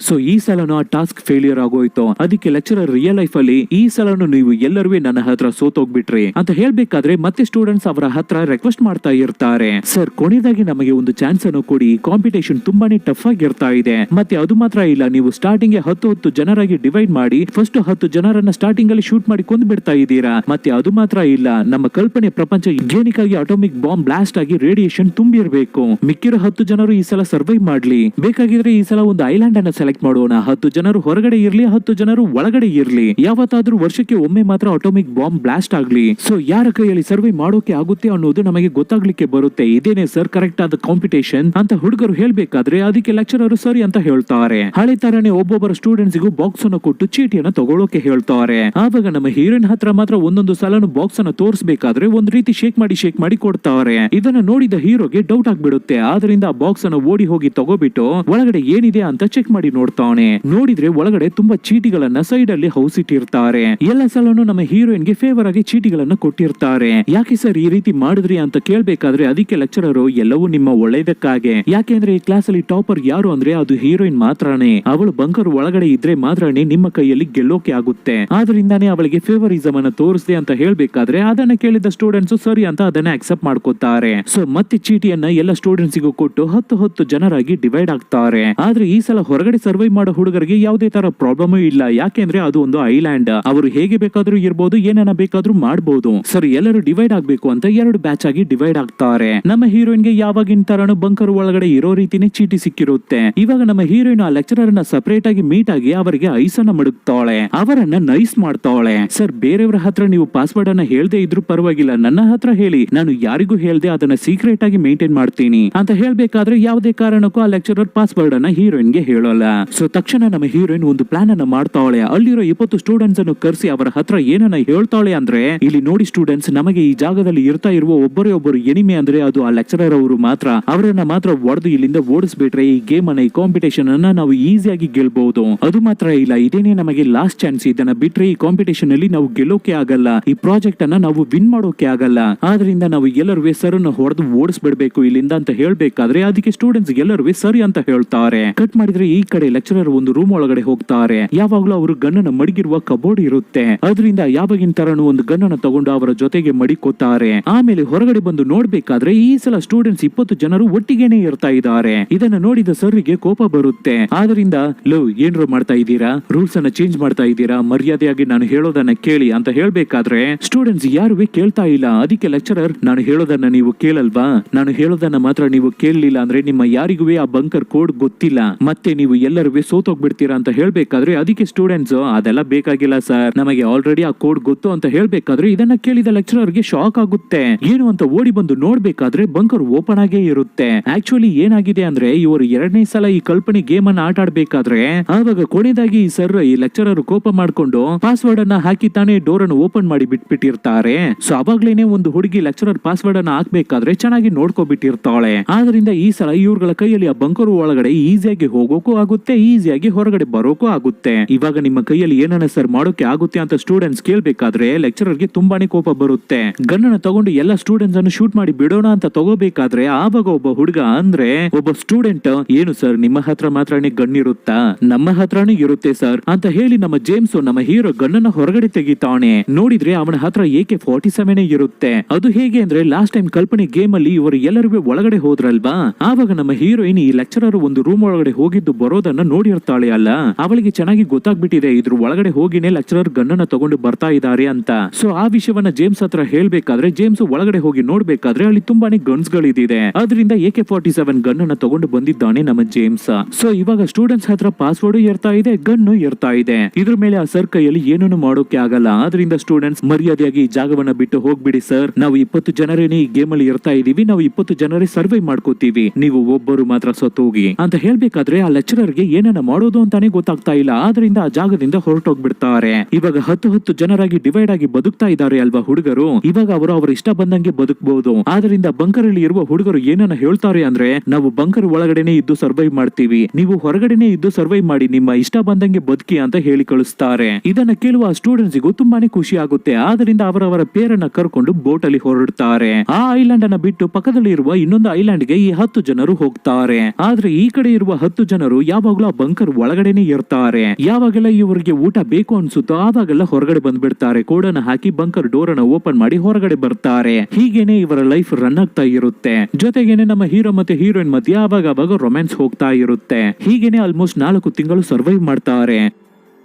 ಸೊ ಈ ಸಲನು ಆ ಟಾಸ್ಕ್ ಫೇಲ್ಯೂರ್ ಆಗೋಯ್ತು. ಅದಕ್ಕೆ ಲೆಕ್ಚರರ್ ರಿಯಲ್ ಲೈಫ್ ಅಲ್ಲಿ ಈ ಸಲನು ನೀವು ಎಲ್ಲರೂ ನನ್ನ ಹತ್ರ ಸೋತೋಗ್ಬಿಟ್ರಿ ಅಂತ ಹೇಳ್ಬೇಕಾದ್ರೆ ಮತ್ತೆ ಸ್ಟೂಡೆಂಟ್ಸ್ ಅವರ ಹತ್ರ ರಿಕ್ವೆಸ್ಟ್ ಮಾಡ್ತಾ ಇರ್ತಾರೆ, ಸರ್ ಕೊನೆಯದಾಗಿ ನಮಗೆ ಒಂದು ಚಾನ್ಸ್ ಅನ್ನು ಕೊಡಿ, ಕಾಂಪಿಟೇಷನ್ ತುಂಬಾನೇ ಟಫ್ ಆಗಿರ್ತಾ ಇದೆ. ಮತ್ತೆ ಅದು ಮಾತ್ರ ಇಲ್ಲ, ನೀವು ಸ್ಟಾರ್ಟಿಂಗ್ 10 ಜನರಾಗಿ ಡಿವೈಡ್ ಮಾಡಿ ಫಸ್ಟ್ 10 ಜನರನ್ನ ಸ್ಟಾರ್ಟಿಂಗ್ ಅಲ್ಲಿ ಶೂಟ್ ಮಾಡಿ ಕೊಂದು ಬಿಡ್ತಾ ಇದ್ದೀರಾ. ಮತ್ತೆ ಅದು ಮಾತ್ರ ಇಲ್ಲ, ನಮ್ಮ ಕಲ್ಪನೆ ಪ್ರಪಂಚ ಏನಕ್ಕಾಗಿ ಅಟಾಮಿಕ್ ಬಾಂಬ್ ಬ್ಲಾಸ್ಟ್ ಆಗಿ ರೇಡಿಯೇಷನ್ ತುಂಬಿರ್ಬೇಕು. ಮಿಕ್ಕಿರೋ 10 ಜನರು ಈ ಸಲ ಸರ್ವೈವ್ ಮಾಡ್ಲಿ. ಬೇಕಾಗಿದ್ರೆ ಈ ಸಲ ಒಂದು ಐಲ್ಯಾಂಡ್ ಅನ್ನ ಸೆಲೆಕ್ಟ್ ಮಾಡೋಣ. 10 ಜನರು ಹೊರಗಡೆ ಇರ್ಲಿ, 10 ಜನರು ಒಳಗಡೆ ಇರ್ಲಿ. ಯಾವತ್ತಾದ್ರೂ ವರ್ಷಕ್ಕೆ ಒಮ್ಮೆ ಮಾತ್ರ ಅಟಾಮಿಕ್ ಬಾಂಬ್ ಬ್ಲಾಸ್ಟ್ ಆಗ್ಲಿ. ಸೊ ಯಾರ ಕೈಯಲ್ಲಿ ಸರ್ವೈವ್ ಮಾಡೋಕೆ ಆಗುತ್ತೆ ಅನ್ನೋದು ನಮಗೆ ಗೊತ್ತಾಗ್ಲಿಕ್ಕೆ ಬರುತ್ತೆ. ಇದೇನೆ ಸರ್ ಕರೆಕ್ಟ್ ಆದ ಕಾಂಪಿಟೇಷನ್ ಅಂತ ಹುಡುಗರು ಹೇಳ್ಬೇಕಾದ್ರೆ ಅದಕ್ಕೆ ಲೆಕ್ಚರರ್ ಸರಿ ಅಂತ ಹೇಳ್ತಾರೆ. ಹಳೆ ತರನೇ ಒಬ್ಬೊಬ್ಬರ ಸ್ಟೂಡೆಂಟ್ಸ್ ಗೂ ಬಾಕ್ಸ್ ಅನ್ನು ಕೊಟ್ಟು ಚೀಟಿಯನ್ನ ತಗೊಳ್ಳೋಕೆ ಹೇಳ್ತಾರೆ. ಆವಾಗ ನಮ್ಮ ಹೀರೋಯಿನ್ ಹತ್ರ ಮಾತ್ರ ಒಂದೊಂದು ಸಲನು ಬಾಕ್ಸ್ ಅನ್ನ ತೋರಿಸಬೇಕಾದ್ರೆ ಒಂದ್ ರೀತಿ ಶೇಕ್ ಮಾಡಿ ಕೊಡ್ತಾರೆ. ಇದನ್ನ ನೋಡಿದ ಹೀರೋಗೆ ಡೌಟ್ ಆಗ್ಬಿಡುತ್ತೆ. ಆದ್ರಿಂದ ಆ ಬಾಕ್ಸ್ ಅನ್ನು ಓಡಿ ಹೋಗಿ ತಗೋಬಿಟ್ಟು ಒಳಗಡೆ ಏನಿದೆ ಅಂತ ಚೆಕ್ ಮಾಡಿ ನೋಡ್ತಾನೆ. ನೋಡಿದ್ರೆ ಒಳಗಡೆ ತುಂಬಾ ಚೀಟಿಗಳನ್ನ ಸೈಡ್ ಅಲ್ಲಿ ಹೌಸಿಟ್ಟಿರ್ತಾರೆ. ಎಲ್ಲ ಸಲನು ನಮ್ಮ ಹೀರೋಯಿನ್ ಗೆ ಫೇವರ್ ಆಗಿ ಚೀಟಿಗಳನ್ನ ಕೊಟ್ಟಿರ್ತಾರೆ. ಯಾಕೆ ಸರ್ ಈ ರೀತಿ ಮಾಡಿದ್ರಿ ಅಂತ ಕೇಳ್ಬೇಕಾದ್ರೆ ಅದಕ್ಕೆ ಲೆಕ್ಚರರ್ ಎಲ್ಲವೂ ನಿಮ್ಮ ಒಳ್ಳೆಯದಕ್ಕಾಗೆ. ಯಾಕೆಂದ್ರೆ ಈ ಕ್ಲಾಸ್ ಅಲ್ಲಿ ಟಾಪರ್ ಯಾರು ಅಂದ್ರೆ ಅದು ಹೀರೋಯಿನ್ ಮಾತ್ರನೇ. ಅವಳು ಬಂಕರ್ ಒಳಗಡೆ ಇದ್ರೆ ಮಾತ್ರನೇ ನಿಮ್ಮ ಕೈಯಲ್ಲಿ ಗೆಲ್ಲೋಕೆ ಆಗುತ್ತೆ. ಆದ್ರಿಂದಾನೇ ಅವಳಿಗೆ ಫೇವರಿಸಮ್ ಅನ್ನ ತೋರಿಸಿದೆ ಅಂತ ಹೇಳ್ಬೇಕಾದ್ರೆ ಅದನ್ನ ಕೇಳಿದ ಸ್ಟೂಡೆಂಟ್ಸ್ ಸರಿ ಅಂತ ಅದನ್ನ ಅಕ್ಸೆಪ್ಟ್ ಮಾಡ್ಕೋತಾರೆ. ಸೊ ಮತ್ತೆ ಚೀಟಿಯನ್ನ ಎಲ್ಲ ಸ್ಟೂಡೆಂಟ್ಸ್ ಗೂ ಕೊಟ್ಟು 10 ಜನರಾಗಿ ಡಿವೈಡ್ ಆಗ್ತಾರೆ. ಆದ್ರೆ ಈ ಸಲ ಹೊರಗಡೆ ಸರ್ವೈವ್ ಮಾಡೋ ಹುಡುಗರಿಗೆ ಯಾವುದೇ ತರ ಪ್ರಾಬ್ಲಮ್ ಇಲ್ಲ. ಯಾಕೆಂದ್ರೆ ಅದು ಒಂದು ಐಲ್ಯಾಂಡ್, ಅವರು ಹೇಗೆ ಬೇಕಾದ್ರೂ ಇರ್ಬೋದು, ಏನನ್ನ ಬೇಕಾದ್ರೂ ಮಾಡಬಹುದು. ಸರಿ ಎಲ್ಲರೂ ಡಿವೈಡ್ ಆಗ್ಬೇಕು ಅಂತ 2 ಬ್ಯಾಚ್ ಆಗಿ ಡಿವೈಡ್ ಆಗ್ತಾರೆ. ನಮ್ಮ ಹೀರೋಯಿನ್ ಗೆ ಯಾವಾಗಿನ ತರನು ಬಂಕರ್ ಒಳಗಡೆ ಇರೋ ರೀತಿನೇ ಚೀಟಿ ಸಿಕ್ಕಿರುತ್ತೆ. ಇವಾಗ ನಮ್ಮ ಹೀರೋಯಿನ್ ಆ ಲೆಕ್ಚರರ್ ನ ಸಪರೇಟ್ ಆಗಿ ಮೀಟ್ ಆಗಿ ಅವರಿಗೆ ಐಸ್ ಅನ್ನ ಮಡಗ್ತಾಳೆ, ಅವರನ್ನ ನೈಸ್ ಮಾಡ್ತಾಳೆ. ಸರ್ ಬೇರೆಯವರ ಹತ್ರ ನೀವು ಪಾಸ್ವರ್ಡ್ ಅನ್ನ ಹೇಳ್ದೆ ಇದ್ರು ಪರವಾಗಿಲ್ಲ, ನನ್ನ ಹತ್ರ ಹೇಳಿ, ನಾನು ಯಾರಿಗೂ ಹೇಳ್ದೆ ಅದನ್ನ ಸೀಕ್ರೆಟ್ ಆಗಿ ಮೇಂಟೈನ್ ಮಾಡ್ತೀನಿ ಅಂತ ಹೇಳ್ಬೇಕಾದ್ರೆ ಯಾವುದೇ ಕಾರಣಕ್ಕೂ ಆ ಲೆಕ್ಚರರ್ ಪಾಸ್ವರ್ಡ್ ಅನ್ನ ಹೀರೋಯಿನ್ ಗೆ ಹೇಳೋಲ್ಲ. ಸೊ ತಕ್ಷಣ ನಮ್ಮ ಹೀರೋಯಿನ್ ಒಂದು ಪ್ಲಾನ್ ಅನ್ನ ಮಾಡ್ತಾಳೆ. ಅಲ್ಲಿರೋ 20 ಸ್ಟೂಡೆಂಟ್ಸ್ ಅನ್ನು ಕರೆಸಿ ಅವರ ಹತ್ರ ಏನನ್ನ ಹೇಳ್ತಾಳೆ ಅಂದ್ರೆ, ಇಲ್ಲಿ ನೋಡಿ ಸ್ಟೂಡೆಂಟ್ಸ್, ನಮಗೆ ಈ ಜಾಗದಲ್ಲಿ ಇರ್ತಾ ಇರುವ ಒಬ್ಬರೇ ಒಬ್ಬರು ಎನಿಮೆ ಅಂದ್ರೆ ಅದು ಆ ಲೆಕ್ಚರರ್ ಅವರು ಮಾತ್ರ. ಅವರನ್ನ ಮಾತ್ರ ಹೊಡೆದು ಇಲ್ಲಿಂದ ಓಡಿಸ್ಬಿಟ್ರೆ ಈ ಗೇಮ್ ಅನ್ನ, ಈ ಕಾಂಪಿಟೇಷನ್ ಅನ್ನ ನಾವು ಈಸಿಯಾಗಿ ಗೆಲ್ಬಹುದು. ಅದು ಮಾತ್ರ ಇಲ್ಲ, ಇದೇನೆ ನಮಗೆ ಲಾಸ್ಟ್ ಚಾನ್ಸ್. ಇದನ್ನ ಬಿಟ್ರೆ ಈ ಕಾಂಪಿಟೇಷನ್ ಅಲ್ಲಿ ನಾವು ಗೆಲ್ಲೋಕೆ ಆಗಲ್ಲ, ಈ ಪ್ರಾಜೆಕ್ಟ್ ಅನ್ನ ನಾವು ವಿನ್ ಮಾಡೋಕೆ ಆಗಲ್ಲ. ಆದ್ರಿಂದ ನಾವು ಎಲ್ಲರೂ ಸರ್ ಅನ್ನು ಹೊಡೆದು ಓಡಿಸ್ಬಿಡ್ಬೇಕು ಇಲ್ಲಿಂದ ಅಂತ ಹೇಳ್ಬೇಕಾದ್ರೆ ಅದಕ್ಕೆ ಸ್ಟೂಡೆಂಟ್ಸ್ ಎಲ್ಲರೂ ಸರಿ ಅಂತ ಹೇಳ್ತಾರೆ. ಕಟ್ ಮಾಡಿದ್ರೆ ಈ ಕಡೆ ಲೆಕ್ಚರರ್ ಒಂದು ರೂಮ್ ಒಳಗಡೆ ಹೋಗ್ತಾರೆ. ಯಾವಾಗ್ಲೂ ಅವರು ಗನ್ನನ ಮಡಗಿರುವ ಕಬೋರ್ಡ್ ಇರುತ್ತೆ. ಅದರಿಂದ ಯಾವಾಗಿನ ತರನು ಒಂದು ಗನ್ನನ ತಗೊಂಡು ಅವರ ಜೊತೆಗೆ ಮಡಿಕೋತಾರೆ. ಆಮೇಲೆ ಹೊರಗಡೆ ಬಂದು ನೋಡ್ಬೇಕಾದ್ರೆ ಈ ಸಲ ಸ್ಟೂಡೆಂಟ್ಸ್ 20 ಜನರು ಒಟ್ಟಿಗೆನೆ ಇರ್ತಾ ಇದ್ದಾರೆ. ಇದನ್ನ ನೋಡಿದ ಸರ್ರಿಗೆ ಕೋಪ ಬರುತ್ತೆ. ಆದ್ರಿಂದ ಲೋ ಏನ್ರು ಮಾಡ್ತಾ ಇದ್ದೀರಾ, ರೂಲ್ಸ್ ಅನ್ನ ಚೇಂಜ್ ಮಾಡ್ತಾ ಇದ್ದೀರಾ, ಮರ್ಯಾದೆಯಾಗಿ ನಾನು ಹೇಳೋದನ್ನ ಕೇಳಿ ಅಂತ ಹೇಳ್ಬೇಕಾದ್ರೆ ಸ್ಟೂಡೆಂಟ್ಸ್ ಯಾರು ಕೇಳ್ತಾ ಇಲ್ಲ. ಅದಕ್ಕೆ ಲೆಕ್ಚರರ್, ನಾನು ಹೇಳೋದನ್ನ ನೀವು ಕೇಳಲ್ವಾ, ನಾನು ಹೇಳೋದನ್ನ ಮಾತ್ರ ನೀವು ಕೇಳಲಿಲ್ಲ ಅಂದ್ರೆ ನಿಮ್ಮ ಯಾರಿಗೂ ಆ ಬಂಕರ್ ಕೋಡ್ ಗೊತ್ತಿಲ್ಲ, ಮತ್ತೆ ನೀವು ಎಲ್ಲರೂ ಸೋತೋಗ್ಬಿಡ್ತೀರಾ ಅಂತ ಹೇಳ್ಬೇಕಾದ್ರೆ ಅದಕ್ಕೆ ಸ್ಟೂಡೆಂಟ್ಸ್ ಅದೆಲ್ಲ ಬೇಕಾಗಿಲ್ಲ ಸರ್, ನಮಗೆ ಆಲ್ರೆಡಿ ಆ ಕೋಡ್ ಗೊತ್ತು ಅಂತ ಹೇಳ್ಬೇಕಾದ್ರೆ ಇದನ್ನ ಕೇಳಿದ ಲೆಕ್ಚರರ್ ಗೆ ಶಾಕ್ ಆಗುತ್ತೆ. ಏನು ಅಂತ ಓಡಿ ಬಂದು ನೋಡ್ಬೇಕಾದ್ರೆ ಬಂಕರ್ ಓಪನ್ ಆಗೇ ಇರುತ್ತೆ. ಆಕ್ಚುಲಿ ಏನಾಗಿದೆ ಅಂದ್ರೆ ಇವರು 2ನೇ ಸಲ ಈ ಕಲ್ಪನೆ ಗೇಮ್ ಅನ್ನ ಆಟ ಆಡ್ಬೇಕಾದ್ರೆ ಆವಾಗ ಕೊನೆಯದಾಗಿ ಈ ಸರ್ ಈ ಲೆಕ್ಚರರ್ ಕೋಪ ಮಾಡ್ಕೊಂಡು ಪಾಸ್ವರ್ಡ್ ಅನ್ನ ಹಾಕಿ ತಾನೇ ಡೋರ್ ಅನ್ನು ಓಪನ್ ಮಾಡಿ ಬಿಟ್ಬಿಟ್ಟಿರ್ತಾರೆ. ಸೊ ಅವಾಗ್ಲೇನೆ ಒಂದು ಹುಡುಗಿ ಲೆಕ್ಚರರ್ ಪಾಸ್ವರ್ಡ್ ಅನ್ನ ಹಾಕ್ಬೇಕಾದ್ರೆ ಚೆನ್ನಾಗಿ ನೋಡ್ಕೊಬಿಟ್ಟಿರ್ತಾಳೆ. ಆದ್ರಿಂದ ಈ ಸಲ ಇವ್ರಗಳ ಕೈಯಲ್ಲಿ ಆ ಬಂಕರ್ ಒಳಗಡೆ ಈಸಿಯಾಗಿ ಹೋಗೋಕು ಆಗುತ್ತೆ, ಈಸಿಯಾಗಿ ಹೊರಗಡೆ ಬರೋಕು ಆಗುತ್ತೆ. ಇವಾಗ ನಿಮ್ಮ ಕೈಯಲ್ಲಿ ಏನನ್ನ ಸರ್ ಮಾಡೋಕೆ ಆಗುತ್ತೆ ಅಂತ ಸ್ಟೂಡೆಂಟ್ಸ್ ಕೇಳ್ಬೇಕಾದ್ರೆ ಲೆಕ್ಚರರ್ ಗೆ ತುಂಬಾನೇ ಕೋಪ ಬರುತ್ತೆ. ಗನ್ನನ್ನ ತಗೊಂಡು ಎಲ್ಲ ಸ್ಟೂಡೆಂಟ್ಸ್ ಅನ್ನು ಶೂಟ್ ಮಾಡಿ ಬಿಡೋಣ ಅಂತ ತಗೋಬೇಕಾದ್ರೆ ಆವಾಗ ಒಬ್ಬ ಹುಡುಗ ಅಂದ್ರೆ ಒಬ್ಬ ಸ್ಟೂಡೆಂಟ್, ಏನು ಸರ್ ನಿಮ್ಮ ಹತ್ರ ಮಾತ್ರನೇ ಗನ್ ಇರುತ್ತಾ, ನಮ್ಮ ಹತ್ರನೂ ಇರುತ್ತೆ ಸರ್ ಅಂತ ಹೇಳಿ ನಮ್ಮ ಜೇಮ್ಸ್ ನಮ್ಮ ಹೀರೋ ಗನ್ನನ್ನ ಹೊರಗಡೆ ತೆಗಿತಾನೆ. ನೋಡಿದ್ರೆ ಅವನ ಹತ್ರ AK-47 ಇರುತ್ತೆ. ಅದು ಹೇಗೆ ಅಂದ್ರೆ ಲಾಸ್ಟ್ ಟೈಮ್ ಕಲ್ಪನೆ ಗೇಮ್ ಅಲ್ಲಿ ಇವರು ಎಲ್ಲರಿಗೂ ಒಳಗಡೆ ಹೋದ್ರಲ್ವಾ, ಆವಾಗ ನಮ್ಮ ಹೀರೋಯಿನ್ ಈ ಲೆಕ್ಚರರ್ ಒಂದು ರೂಮ್ ಒಳಗಡೆ ಹೋಗಿದ್ದು ಎದ್ದು ಬರೋದನ್ನ ನೋಡಿರ್ತಾಳೆ ಅಲ್ಲ, ಅವಳಿಗೆ ಚೆನ್ನಾಗಿ ಗೊತ್ತಾಗ್ಬಿಟ್ಟಿದೆ ಇದ್ರ ಒಳಗಡೆ ಹೋಗಿನೇ ಲೆಕ್ಚರರ್ ಗನ್ನನ್ನ ತಗೊಂಡು ಬರ್ತಾ ಇದ್ದಾರೆ ಅಂತ. ಸೊ ಆ ವಿಷಯವನ್ನ ಜೇಮ್ಸ್ ಹತ್ರ ಹೇಳ್ಬೇಕಾದ್ರೆ ಜೇಮ್ಸ್ ಒಳಗಡೆ ಹೋಗಿ ನೋಡ್ಬೇಕಾದ್ರೆ ಅಲ್ಲಿ ತುಂಬಾನೇ ಗನ್ಸ್ ಗಳಿದೆ. ಅದರಿಂದ AK-47 ಗನ್ ಅನ್ನ ತಗೊಂಡು ಬಂದಿದ್ದಾನೆ ನಮ್ಮ ಜೇಮ್ಸ್. ಸೊ ಇವಾಗ ಸ್ಟೂಡೆಂಟ್ಸ್ ಹತ್ರ ಪಾಸ್ವರ್ಡ್ ಇರ್ತಾ ಇದೆ, ಗನ್ನು ಇರ್ತಾ ಇದೆ. ಇದ್ರ ಮೇಲೆ ಆ ಸರ್ ಕೈಯಲ್ಲಿ ಏನನ್ನು ಮಾಡೋಕೆ ಆಗಲ್ಲ. ಆದ್ರಿಂದ ಸ್ಟೂಡೆಂಟ್ಸ್ ಮರ್ಯಾದೆಯಾಗಿ ಈ ಜಾಗವನ್ನ ಬಿಟ್ಟು ಹೋಗ್ಬಿಡಿ ಸರ್, ನಾವು 20 ಜನರೇನೆ ಈ ಗೇಮ್ ಅಲ್ಲಿ ಇರ್ತಾ ಇದೀವಿ, ನಾವು 20 ಜನರೇ ಸರ್ವೈ ಮಾಡ್ಕೋತೀವಿ, ನೀವು ಒಬ್ಬರು ಮಾತ್ರ ಸತ್ತೋಗಿ ಅಂತ ಹೇಳ್ಬೇಕಾದ್ರೆ ಆ ಲೆಕ್ಚರರ್ ಗೆ ಏನನ್ನ ಮಾಡೋದು ಅಂತಾನೆ ಗೊತ್ತಾಗ್ತಾ ಇಲ್ಲ. ಆದ್ರಿಂದ ಆ ಜಾಗದಿಂದ ಹೊರಟೋಗ್ಬಿಡ್ತಾರೆ. ಇವಾಗ 10 ಜನರಾಗಿ ಡಿವೈಡ್ ಆಗಿ ಬದುಕ್ತಾ ಇದ್ದಾರೆ ಅಲ್ವಾ ಹುಡುಗರು. ಇವಾಗ ಅವರು ಅವರ ಇಷ್ಟ ಬಂದಂಗೆ ಬದುಕಬಹುದು. ಆದ್ರಿಂದ ಬಂಕರ್ ಅಲ್ಲಿ ಇರುವ ಹುಡುಗರು ಏನನ್ನ ಹೇಳ್ತಾರೆ ಅಂದ್ರೆ, ನಾವು ಬಂಕರ್ ಒಳಗಡೆನೆ ಇದ್ದು ಸರ್ವೈವ್ ಮಾಡ್ತೀವಿ, ನೀವು ಹೊರಗಡೆನೆ ಇದ್ದು ಸರ್ವೈವ್ ಮಾಡಿ, ನಿಮ್ಮ ಇಷ್ಟ ಬಂದಂಗೆ ಬದುಕಿ ಅಂತ ಹೇಳಿ ಕಳಿಸ್ತಾರೆ. ಇದನ್ನ ಕೇಳುವ ಸ್ಟೂಡೆಂಟ್ಸ್ ಗೂ ತುಂಬಾನೇ ಖುಷಿ ಆಗುತ್ತೆ. ಆದ್ರಿಂದ ಅವರವರ ಪೇರನ್ನ ಕರ್ಕೊಂಡು ಬೋಟ್ ಅಲ್ಲಿ ಹೊರಡ್ತಾರೆ. ಆ ಐಲ್ಯಾಂಡ್ ಅನ್ನ ಬಿಟ್ಟು ಪಕ್ಕದಲ್ಲಿ ಇರುವ ಇನ್ನೊಂದು ಐಲ್ಯಾಂಡ್ ಗೆ ಈ 10 ಜನರು ಹೋಗ್ತಾರೆ. ಆದ್ರೆ ಈ ಕಡೆ ಇರುವ 10 ಜನರು ಯಾವಾಗ್ಲೂ ಆ ಬಂಕರ್ ಒಳಗಡೆನೆ ಇರ್ತಾರೆ. ಯಾವಾಗೆಲ್ಲ ಇವರಿಗೆ ಊಟ ಬೇಕು ಅನ್ಸುತ್ತೋ ಆವಾಗೆಲ್ಲ ಹೊರಗಡೆ ಬಂದ್ಬಿಡ್ತಾರೆ. ಕೋಡನ್ನ ಹಾಕಿ ಬಂಕರ್ ಡೋರ್ ಅನ್ನ ಓಪನ್ ಮಾಡಿ ಹೊರಗಡೆ ಬರ್ತಾರೆ. ಹೀಗೇನೆ ಇವರ ಲೈಫ್ ರನ್ ಆಗ್ತಾ ಇರುತ್ತೆ. ಜೊತೆಗೇನೆ ನಮ್ಮ ಹೀರೋ ಮತ್ತೆ ಹೀರೋಯಿನ್ ಮಧ್ಯೆ ಆವಾಗ ರೊಮ್ಯಾನ್ಸ್ ಹೋಗ್ತಾ ಇರುತ್ತೆ. ಹೀಗೇನೆ ಆಲ್ಮೋಸ್ಟ್ 4 ತಿಂಗಳು ಸರ್ವೈವ್ ಮಾಡ್ತಾರೆ.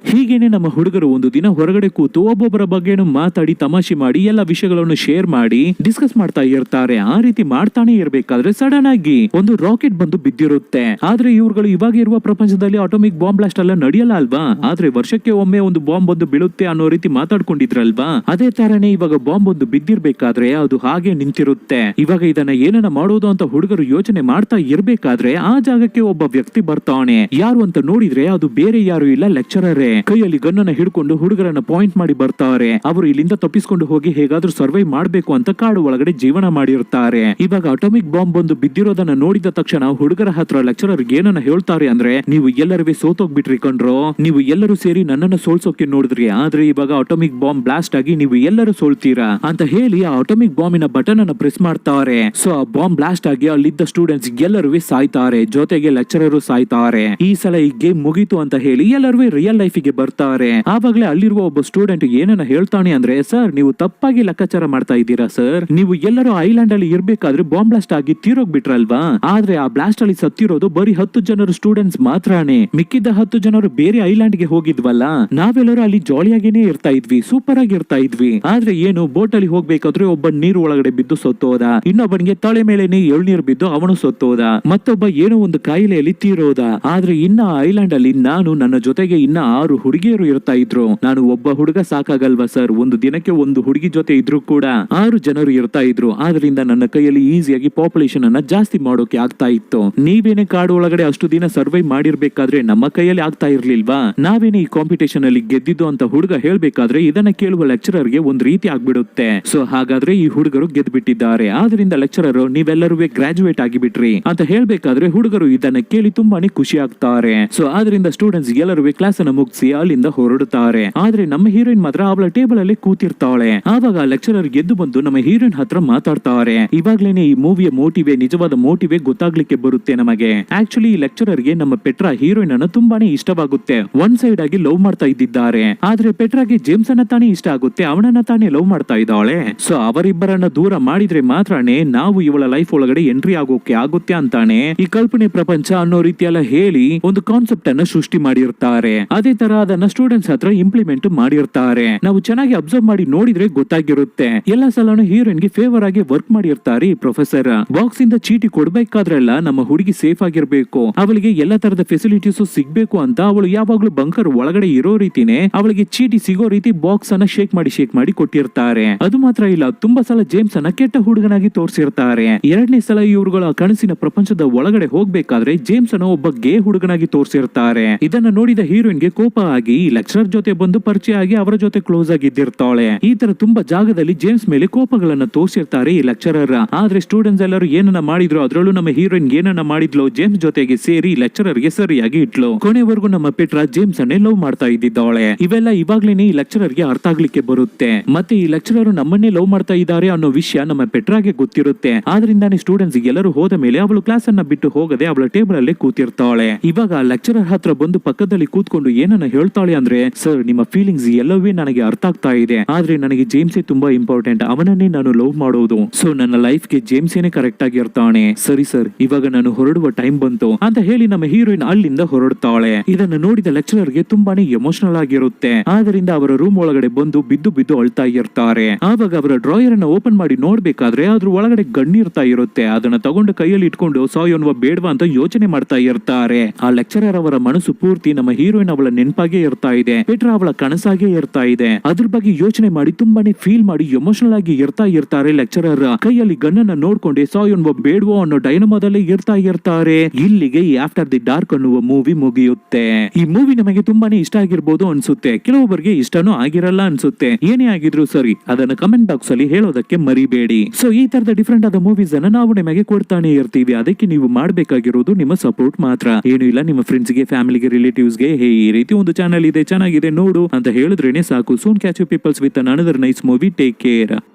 ಹೀಗೇನೆ ನಮ್ಮ ಹುಡುಗರು ಒಂದು ದಿನ ಹೊರಗಡೆ ಕೂತು ಒಬ್ಬೊಬ್ಬರ ಬಗ್ಗೆನು ಮಾತಾಡಿ ತಮಾಷೆ ಮಾಡಿ ಎಲ್ಲ ವಿಷಯಗಳನ್ನು ಶೇರ್ ಮಾಡಿ ಡಿಸ್ಕಸ್ ಮಾಡ್ತಾ ಇರ್ತಾರೆ. ಆ ರೀತಿ ಮಾಡ್ತಾನೆ ಇರ್ಬೇಕಾದ್ರೆ ಸಡನ್ ಆಗಿ ಒಂದು ರಾಕೆಟ್ ಬಂದು ಬಿದ್ದಿರುತ್ತೆ. ಆದ್ರೆ ಇವ್ರುಗಳು ಇವಾಗ ಇರುವ ಪ್ರಪಂಚದಲ್ಲಿ ಆಟೋಮಿಕ್ ಬಾಂಬ್ ಬ್ಲಾಸ್ಟ್ ಎಲ್ಲ ನಡೆಯಲ್ಲ ಅಲ್ವಾ. ಆದ್ರೆ ವರ್ಷಕ್ಕೆ ಒಮ್ಮೆ ಒಂದು ಬಾಂಬ್ ಬಂದು ಬೀಳುತ್ತೆ ಅನ್ನೋ ರೀತಿ ಮಾತಾಡ್ಕೊಂಡಿದ್ರಲ್ವಾ. ಅದೇ ತರನೇ ಇವಾಗ ಬಾಂಬ್ ಒಂದು ಬಿದ್ದಿರ್ಬೇಕಾದ್ರೆ ಅದು ಹಾಗೆ ನಿಂತಿರುತ್ತೆ. ಇವಾಗ ಇದನ್ನ ಏನನ್ನ ಮಾಡೋದು ಅಂತ ಹುಡುಗರು ಯೋಚನೆ ಮಾಡ್ತಾ ಇರ್ಬೇಕಾದ್ರೆ ಆ ಜಾಗಕ್ಕೆ ಒಬ್ಬ ವ್ಯಕ್ತಿ ಬರ್ತಾನೆ. ಯಾರು ಅಂತ ನೋಡಿದ್ರೆ ಅದು ಬೇರೆ ಯಾರು ಇಲ್ಲ, ಲೆಕ್ಚರರೇ. ಕೈಯಲ್ಲಿ ಗನ್ನನ್ನ ಹಿಡ್ಕೊಂಡು ಹುಡುಗರನ್ನ ಪಾಯಿಂಟ್ ಮಾಡಿ ಬರ್ತಾರೆ. ಅವರು ಇಲ್ಲಿಂದ ತಪ್ಪಿಸ್ಕೊಂಡು ಹೋಗಿ ಹೇಗಾದ್ರೂ ಸರ್ವೈವ್ ಮಾಡ್ಬೇಕು ಅಂತ ಕಾಡು ಒಳಗಡೆ ಜೀವನ ಮಾಡಿರ್ತಾರೆ. ಇವಾಗ ಅಟಾಮಿಕ್ ಬಾಂಬ್ ಬಂದು ಬಿದ್ದಿರೋದನ್ನ ನೋಡಿದ ತಕ್ಷಣ ಹುಡುಗರ ಹತ್ರ ಲೆಕ್ಚರರ್ ಏನನ್ನ ಹೇಳ್ತಾರೆ ಅಂದ್ರೆ, ನೀವು ಎಲ್ಲರೂ ಸೋತೋಗ್ಬಿಟ್ರಿ ಕಣ್ರೋ, ನೀವು ಎಲ್ಲರೂ ಸೇರಿ ನನ್ನನ್ನ ಸೋಲ್ಸೋಕೆ ನೋಡಿದ್ರಿ, ಆದ್ರೆ ಇವಾಗ ಅಟಾಮಿಕ್ ಬಾಂಬ್ ಬ್ಲಾಸ್ಟ್ ಆಗಿ ನೀವು ಎಲ್ಲರೂ ಸೋಲ್ತೀರಾ ಅಂತ ಹೇಳಿ ಆ ಅಟಾಮಿಕ್ ಬಾಂಬಿನ ಬಟನ್ ಅನ್ನ ಪ್ರೆಸ್ ಮಾಡ್ತಾರೆ. ಸೊ ಆ ಬಾಂಬ್ ಬ್ಲಾಸ್ಟ್ ಆಗಿ ಅಲ್ಲಿದ್ದ ಸ್ಟೂಡೆಂಟ್ಸ್ ಎಲ್ಲರೂ ಸಾಯ್ತಾರೆ, ಜೊತೆಗೆ ಲೆಕ್ಚರರ್ ಸಾಯ್ತಾರೆ. ಈ ಸಲ ಈ ಗೇಮ್ ಮುಗೀತು ಅಂತ ಹೇಳಿ ಎಲ್ಲರೂ ರಿಯಲ್ ಲೈಫ್ ಗೆ ಬರ್ತಾರೆ. ಆವಾಗಲೇ ಅಲ್ಲಿರುವ ಒಬ್ಬ ಸ್ಟೂಡೆಂಟ್ ಏನನ್ನ ಹೇಳ್ತಾನೆ ಅಂದ್ರೆ, ಸರ್ ನೀವು ತಪ್ಪಾಗಿ ಲೆಕ್ಕಾಚಾರ ಮಾಡ್ತಾ ಇದ್ದೀರಾ ಸರ್, ನೀವು ಎಲ್ಲರೂ ಐಲ್ಯಾಂಡ್ ಅಲ್ಲಿ ಇರ್ಬೇಕಾದ್ರೆ ಬಾಂಬ್ ಬ್ಲಾಸ್ಟ್ ಆಗಿ ತೀರೋಗ್ಬಿಟ್ರಲ್ವಾ. ಆದ್ರೆ ಆ ಬ್ಲಾಸ್ಟ್ ಅಲ್ಲಿ ಸತ್ತಿರೋದು ಬರೀ 10 ಜನರು ಸ್ಟೂಡೆಂಟ್ಸ್ ಮಾತ್ರನೇ. ಮಿಕ್ಕಿದ್ದ 10 ಜನರು ಬೇರೆ ಐಲ್ಯಾಂಡ್ ಗೆ ಹೋಗಿದ್ವಲ್ಲ, ನಾವೆಲ್ಲರೂ ಅಲ್ಲಿ ಜಾಲಿಯಾಗೇನೆ ಇರ್ತಾ ಇದ್ವಿ, ಸೂಪರ್ ಆಗಿ ಇರ್ತಾ ಇದ್ವಿ. ಆದ್ರೆ ಏನು ಬೋಟ್ ಅಲ್ಲಿ ಹೋಗ್ಬೇಕಾದ್ರೆ ಒಬ್ಬ ನೀರು ಒಳಗಡೆ ಬಿದ್ದು ಸತ್ತೋದ, ಇನ್ನೊಬ್ಬನಿಗೆ ತಲೆ ಮೇಲೆನೆ ಎಳ್ನೀರು ಬಿದ್ದು ಅವನು ಸತ್ತೋದ, ಮತ್ತೊಬ್ಬ ಏನೋ ಒಂದು ಕಾಯಿಲೆಯಲ್ಲಿ ತೀರೋದ. ಆದ್ರೆ ಇನ್ನ ಐಲ್ಯಾಂಡ್ ಅಲ್ಲಿ ನಾನು ನನ್ನ ಜೊತೆಗೆ ಇನ್ನ 6 ಹುಡುಗಿಯರು ಇರ್ತಾ ಇದ್ರು. ನಾನು ಒಬ್ಬ ಹುಡುಗ ಸಾಕಾಗಲ್ವಾ ಸರ್, ಒಂದು ದಿನಕ್ಕೆ ಒಂದು ಹುಡುಗಿ ಜೊತೆ ಇದ್ರು ಕೂಡ 6 ಜನರು ಇರ್ತಾ ಇದ್ರು. ಆದ್ರಿಂದ ನನ್ನ ಕೈಯಲ್ಲಿ ಈಸಿಯಾಗಿ ಪಾಪ್ಯುಲೇಷನ್ ಅನ್ನ ಜಾಸ್ತಿ ಮಾಡೋಕೆ ಆಗ್ತಾ ಇತ್ತು. ನೀವೇನೆ ಕಾಡು ಒಳಗಡೆ ಅಷ್ಟು ದಿನ ಸರ್ವೈವ್ ಮಾಡಿರ್ಬೇಕಾದ್ರೆ ನಮ್ಮ ಕೈಯಲ್ಲಿ ಆಗ್ತಾ ಇರ್ಲಿಲ್ವಾ, ನಾವೇನೆ ಈ ಕಾಂಪಿಟೇಷನ್ ಅಲ್ಲಿ ಗೆದ್ದಿದ್ದು ಅಂತ ಹುಡುಗ ಹೇಳ್ಬೇಕಾದ್ರೆ ಇದನ್ನ ಕೇಳುವ ಲೆಕ್ಚರರ್ ಗೆ ಒಂದ್ ರೀತಿ ಆಗ್ಬಿಡುತ್ತೆ. ಸೊ ಹಾಗಾದ್ರೆ ಈ ಹುಡುಗರು ಗೆದ್ಬಿಟ್ಟಿದ್ದಾರೆ, ಆದ್ರಿಂದ ಲೆಕ್ಚರರ್ ನೀವೆಲ್ಲರೂ ಗ್ರಾಜುಯೇಟ್ ಆಗಿಬಿಟ್ರಿ ಅಂತ ಹೇಳ್ಬೇಕಾದ್ರೆ ಹುಡುಗರು ಇದನ್ನ ಕೇಳಿ ತುಂಬಾನೇ ಖುಷಿ ಆಗ್ತಾರೆ. ಸೊ ಆದ್ರಿಂದ ಸ್ಟೂಡೆಂಟ್ಸ್ ಎಲ್ಲರೂ ಕ್ಲಾಸ್ ಅನ್ನ ಮುಗಿಸಿ ಅಲ್ಲಿಂದ ಹೊರಡುತ್ತಾರೆ. ಆದ್ರೆ ನಮ್ಮ ಹೀರೋಯಿನ್ ಮಾತ್ರ ಅವಳ ಟೇಬಲ್ ಅಲ್ಲಿ ಕೂತಿರ್ತಾಳೆ. ಆವಾಗ ಲೆಕ್ಚರರ್ ಗೆದ್ದು ಬಂದು ನಮ್ಮ ಹೀರೋಯಿನ್ ಹತ್ರ ಮಾತಾಡ್ತಾರೆ. ಇವಾಗ್ಲೇನೆ ಈ ಮೂವಿಯ ಮೋಟಿವೆ, ನಿಜವಾದ ಮೋಟಿವೆ ಗೊತ್ತಾಗ್ಲಿಕ್ಕೆ ಬರುತ್ತೆ ನಮಗೆ. ಆಕ್ಚುಲಿ ಈ ಲೆಕ್ಚರರ್ ಗೆ ನಮ್ಮ ಪೆಟ್ರಾ ಹೀರೋಯಿನ್ ಅನ್ನ ತುಂಬಾನೇ ಇಷ್ಟವಾಗುತ್ತೆ. ಒನ್ ಸೈಡ್ ಆಗಿ ಲವ್ ಮಾಡ್ತಾ ಇದ್ದಿದ್ದಾರೆ. ಆದ್ರೆ ಪೆಟ್ರಾಗೆ ಜೇಮ್ಸ್ ಅನ್ನ ತಾನೇ ಇಷ್ಟ ಆಗುತ್ತೆ, ಅವನನ್ನ ತಾನೇ ಲವ್ ಮಾಡ್ತಾ ಇದ್ದಾಳೆ. ಸೊ ಅವರಿಬ್ಬರನ್ನ ದೂರ ಮಾಡಿದ್ರೆ ಮಾತ್ರನೇ ನಾವು ಇವಳ ಲೈಫ್ ಒಳಗಡೆ ಎಂಟ್ರಿ ಆಗೋಕೆ ಆಗುತ್ತೆ ಅಂತಾನೆ ಈ ಕಲ್ಪನೆ ಪ್ರಪಂಚ ಅನ್ನೋ ರೀತಿಯೆಲ್ಲ ಹೇಳಿ ಒಂದು ಕಾನ್ಸೆಪ್ಟ್ ಅನ್ನ ಸೃಷ್ಟಿ ಮಾಡಿರ್ತಾರೆ. ಅದೇ ತರ ಅದನ್ನ ಸ್ಟೂಡೆಂಟ್ಸ್ ಹತ್ರ ಇಂಪ್ಲಿಮೆಂಟ್ ಮಾಡಿರ್ತಾರೆ. ನಾವು ಚೆನ್ನಾಗಿ ಅಬ್ಸರ್ವ್ ಮಾಡಿ ನೋಡಿದ್ರೆ ಗೊತ್ತಾಗಿರುತ್ತೆ. ಎಲ್ಲ ಸಲನು ಹೀರೋಯಿನ್ ಗೆ ಫೇವರ್ ಆಗಿ ವರ್ಕ್ ಮಾಡಿರ್ತಾರೆ ಈ ಪ್ರೊಫೆಸರ್. ಬಾಕ್ಸ್ ಇಂದ ಚೀಟಿ ಕೊಡ್ಬೇಕಾದ್ರೆಲ್ಲ ನಮ್ಮ ಹುಡುಗಿ ಸೇಫ್ ಆಗಿರ್ಬೇಕು, ಅವಳಿಗೆ ಎಲ್ಲ ತರದ ಫೆಸಿಲಿಟೀಸ್ ಸಿಗ್ಬೇಕು ಅಂತ ಅವಳು ಯಾವಾಗ್ಲೂ ಬಂಕರ್ ಒಳಗಡೆ ಇರೋ ರೀತಿನೇ ಅವಳಿಗೆ ಚೀಟಿ ಸಿಗೋ ರೀತಿ ಬಾಕ್ಸ್ ಅನ್ನ ಶೇಕ್ ಮಾಡಿ ಕೊಟ್ಟಿರ್ತಾರೆ. ಅದು ಮಾತ್ರ ಇಲ್ಲ, ತುಂಬಾ ಸಲ ಜೇಮ್ಸ್ ಅನ್ನ ಕೆಟ್ಟ ಹುಡುಗನಾಗಿ ತೋರಿಸಿರ್ತಾರೆ. 2ನೇ ಸಲ ಇವ್ರುಗಳ ಕನಸಿನ ಪ್ರಪಂಚದ ಒಳಗಡೆ ಹೋಗ್ಬೇಕಾದ್ರೆ ಜೇಮ್ಸ್ ಅನ್ನ ಒಬ್ಬ ಗೇ ಹುಡುಗನಾಗಿ ತೋರಿಸಿರ್ತಾರೆ. ಇದನ್ನ ನೋಡಿದ ಹೀರೋಯಿನ್ ಗೆ ಕೋಪ ಆಗಿ ಲೆಕ್ಚರರ್ ಜೊತೆ ಬಂದು ಪರಿಚಯ ಆಗಿ ಅವರ ಜೊತೆ ಕ್ಲೋಸ್ ಆಗಿದ್ದಿರ್ತಾಳೆ. ಈ ತರ ತುಂಬಾ ಜಾಗದಲ್ಲಿ ಜೇಮ್ಸ್ ಮೇಲೆ ಕೋಪಗಳನ್ನ ತೋರಿಸಿರ್ತಾರೆ ಈ ಲೆಕ್ಚರರ್. ಆದ್ರೆ ಸ್ಟೂಡೆಂಟ್ಸ್ ಎಲ್ಲರೂ ಏನನ್ನ ಮಾಡಿದ್ರು, ಅದರಲ್ಲೂ ನಮ್ಮ ಹೀರೋಯಿನ್ ಏನನ್ನ ಮಾಡಿದ್ಲು, ಜೇಮ್ಸ್ ಜೊತೆಗೆ ಸೇರಿ ಲೆಕ್ಚರರ್ ಗೆ ಸರಿಯಾಗಿ ಇಟ್ಲು. ಕೊನೆವರೆಗೂ ನಮ್ಮ ಪೆಟ್ರಾ ಜೇಮ್ಸ್ ಅನ್ನೇ ಲವ್ ಮಾಡ್ತಾ ಇದ್ದಿದ್ದಾಳೆ. ಇವೆಲ್ಲ ಇವಾಗ್ಲೇನೆ ಈ ಲೆಕ್ಚರರ್ ಗೆ ಅರ್ಥ ಆಗ್ಲಿಕ್ಕೆ ಬರುತ್ತೆ. ಮತ್ತೆ ಈ ಲೆಕ್ಚರರ್ ನಮ್ಮನ್ನೇ ಲವ್ ಮಾಡ್ತಾ ಇದ್ದಾರೆ ಅನ್ನೋ ವಿಷಯ ನಮ್ಮ ಪೆಟ್ರಾಗೆ ಗೊತ್ತಿರುತ್ತೆ. ಆದ್ರಿಂದಾನೇ ಸ್ಟೂಡೆಂಟ್ಸ್ ಎಲ್ಲರೂ ಹೋದ ಮೇಲೆ ಅವಳು ಕ್ಲಾಸ್ ಅನ್ನ ಬಿಟ್ಟು ಹೋಗದೆ ಅವಳ ಟೇಬಲ್ ಅಲ್ಲೇ ಕೂತಿರ್ತಾಳೆ. ಇವಾಗ ಲೆಕ್ಚರರ್ ಹತ್ರ ಬಂದು ಪಕ್ಕದಲ್ಲಿ ಕೂತ್ಕೊಂಡು ಏನನ್ನ ಏನನ್ನ ಹೇಳ್ತಾಳೆ ಅಂದ್ರೆ, ಸರ್ ನಿಮ್ಮ ಫೀಲಿಂಗ್ಸ್ ಎಲ್ಲವೇ ನನಗೆ ಅರ್ಥ ಆಗ್ತಾ ಇದೆ, ಆದ್ರೆ ನನಗೆ ಜೇಮ್ಸೇ ತುಂಬಾ ಇಂಪಾರ್ಟೆಂಟ್, ಅವನನ್ನೇ ನಾನು ಲವ್ ಮಾಡೋದು. ಸೊ ನನ್ನ ಲೈಫ್ಗೆ ಜೇಮ್ಸೇನೆ ಕರೆಕ್ಟ್ ಆಗಿರ್ತಾನೆ. ಸರಿ ಸರ್, ಇವಾಗ ನಾನು ಹೊರಡುವ ಟೈಮ್ ಬಂತು ಅಂತ ಹೇಳಿ ನಮ್ಮ ಹೀರೋಯಿನ್ ಅಲ್ಲಿಂದ ಹೊರಡ್ತಾಳೆ. ಇದನ್ನು ನೋಡಿದ ಲೆಕ್ಚರರ್ಗೆ ತುಂಬಾನೇ ಎಮೋಷನಲ್ ಆಗಿರುತ್ತೆ. ಆದ್ರಿಂದ ಅವರ ರೂಮ್ ಒಳಗಡೆ ಬಂದು ಬಿದ್ದು ಬಿದ್ದು ಅಳ್ತಾ ಇರ್ತಾರೆ. ಆವಾಗ ಅವರ ಡ್ರಾಯರ್ ಅನ್ನ ಓಪನ್ ಮಾಡಿ ನೋಡ್ಬೇಕಾದ್ರೆ ಅದ್ರ ಒಳಗಡೆ ಗಣ್ಣಿರ್ತಾ ಇರುತ್ತೆ. ಅದನ್ನ ತಗೊಂಡು ಕೈಯಲ್ಲಿ ಇಟ್ಕೊಂಡು ಸಾಯೋನ್ವ ಬೇಡವಾ ಅಂತ ಯೋಚನೆ ಮಾಡ್ತಾ ಇರ್ತಾರೆ. ಆ ಲೆಕ್ಚರರ್ ಅವರ ಮನಸ್ಸು ಪೂರ್ತಿ ನಮ್ಮ ಹೀರೋಯಿನ್ ಅವಳ ನೆನಪಾಗೆ ಇರ್ತಾ ಇದೆ, ಪೆಟ್ರಾ ಅವಳ ಕನಸಾಗೆ ಇರ್ತಾ ಇದೆ. ಅದ್ರ ಬಗ್ಗೆ ಯೋಚನೆ ಮಾಡಿ ತುಂಬಾನೇ ಫೀಲ್ ಮಾಡಿ ಎಮೋಷನಲ್ ಆಗಿ ಇರ್ತಾ ಇರ್ತಾರೆ. ಲೆಕ್ಚರರ್ ಕೈಯಲ್ಲಿ ಗನ್ನನ್ನ ನೋಡ್ಕೊಂಡೆ ಸಾಯೋನ್ವ ಬೇಡವೋ ಅನ್ನೋ ಡೈನಮಾದಲ್ಲೇ ಇರ್ತಾ ಇರ್ತಾರೆ. ಇಲ್ಲಿಗೆ ಆಫ್ಟರ್ ದಿ ಡಾರ್ಕ್ ಅನ್ನುವ ಮೂವಿ ಮುಗಿಯುತ್ತೆ. ಈ ಮೂವಿ ನಮಗೆ ತುಂಬಾನೇ ಇಷ್ಟ ಆಗಿರ್ಬೋದು ಅನ್ಸುತ್ತೆ, ಕೆಲವೊಬ್ಬರಿಗೆ ಇಷ್ಟನೂ ಆಗಿರಲ್ಲ ಅನ್ಸುತ್ತೆ. ಏನೇ ಆಗಿದ್ರು ಸರಿ, ಅದನ್ನ ಕಮೆಂಟ್ ಬಾಕ್ಸ್ ಅಲ್ಲಿ ಹೇಳೋದಕ್ಕೆ ಮರಿಬೇಡಿ. ಸೊ ಈ ತರದ ಡಿಫ್ರೆಂಟ್ ಆದ ಮೂವೀಸ್ ಅನ್ನ ನಾವು ನಿಮಗೆ ಕೊಡ್ತಾನೆ ಇರ್ತೀವಿ. ಅದಕ್ಕೆ ನೀವು ಮಾಡಬೇಕಾಗಿರೋದು ನಿಮ್ಮ ಸಪೋರ್ಟ್ ಮಾತ್ರ. ಏನು ಇಲ್ಲ, ನಿಮ್ಮ ಫ್ರೆಂಡ್ಸ್ ಗೆ, ಫ್ಯಾಮಿಲಿಗೆ, ರಿಲೇಟಿವ್ಸ್ ಗೆ ಈ ರೀತಿ ಒಂದು ಚಾನಲ್ ಇದೆ, ಚೆನ್ನಾಗಿದೆ ನೋಡು ಅಂತ ಹೇಳಿದ್ರೇನೆ ಸಾಕು. Soon catch you peoples with another nice movie. Take care.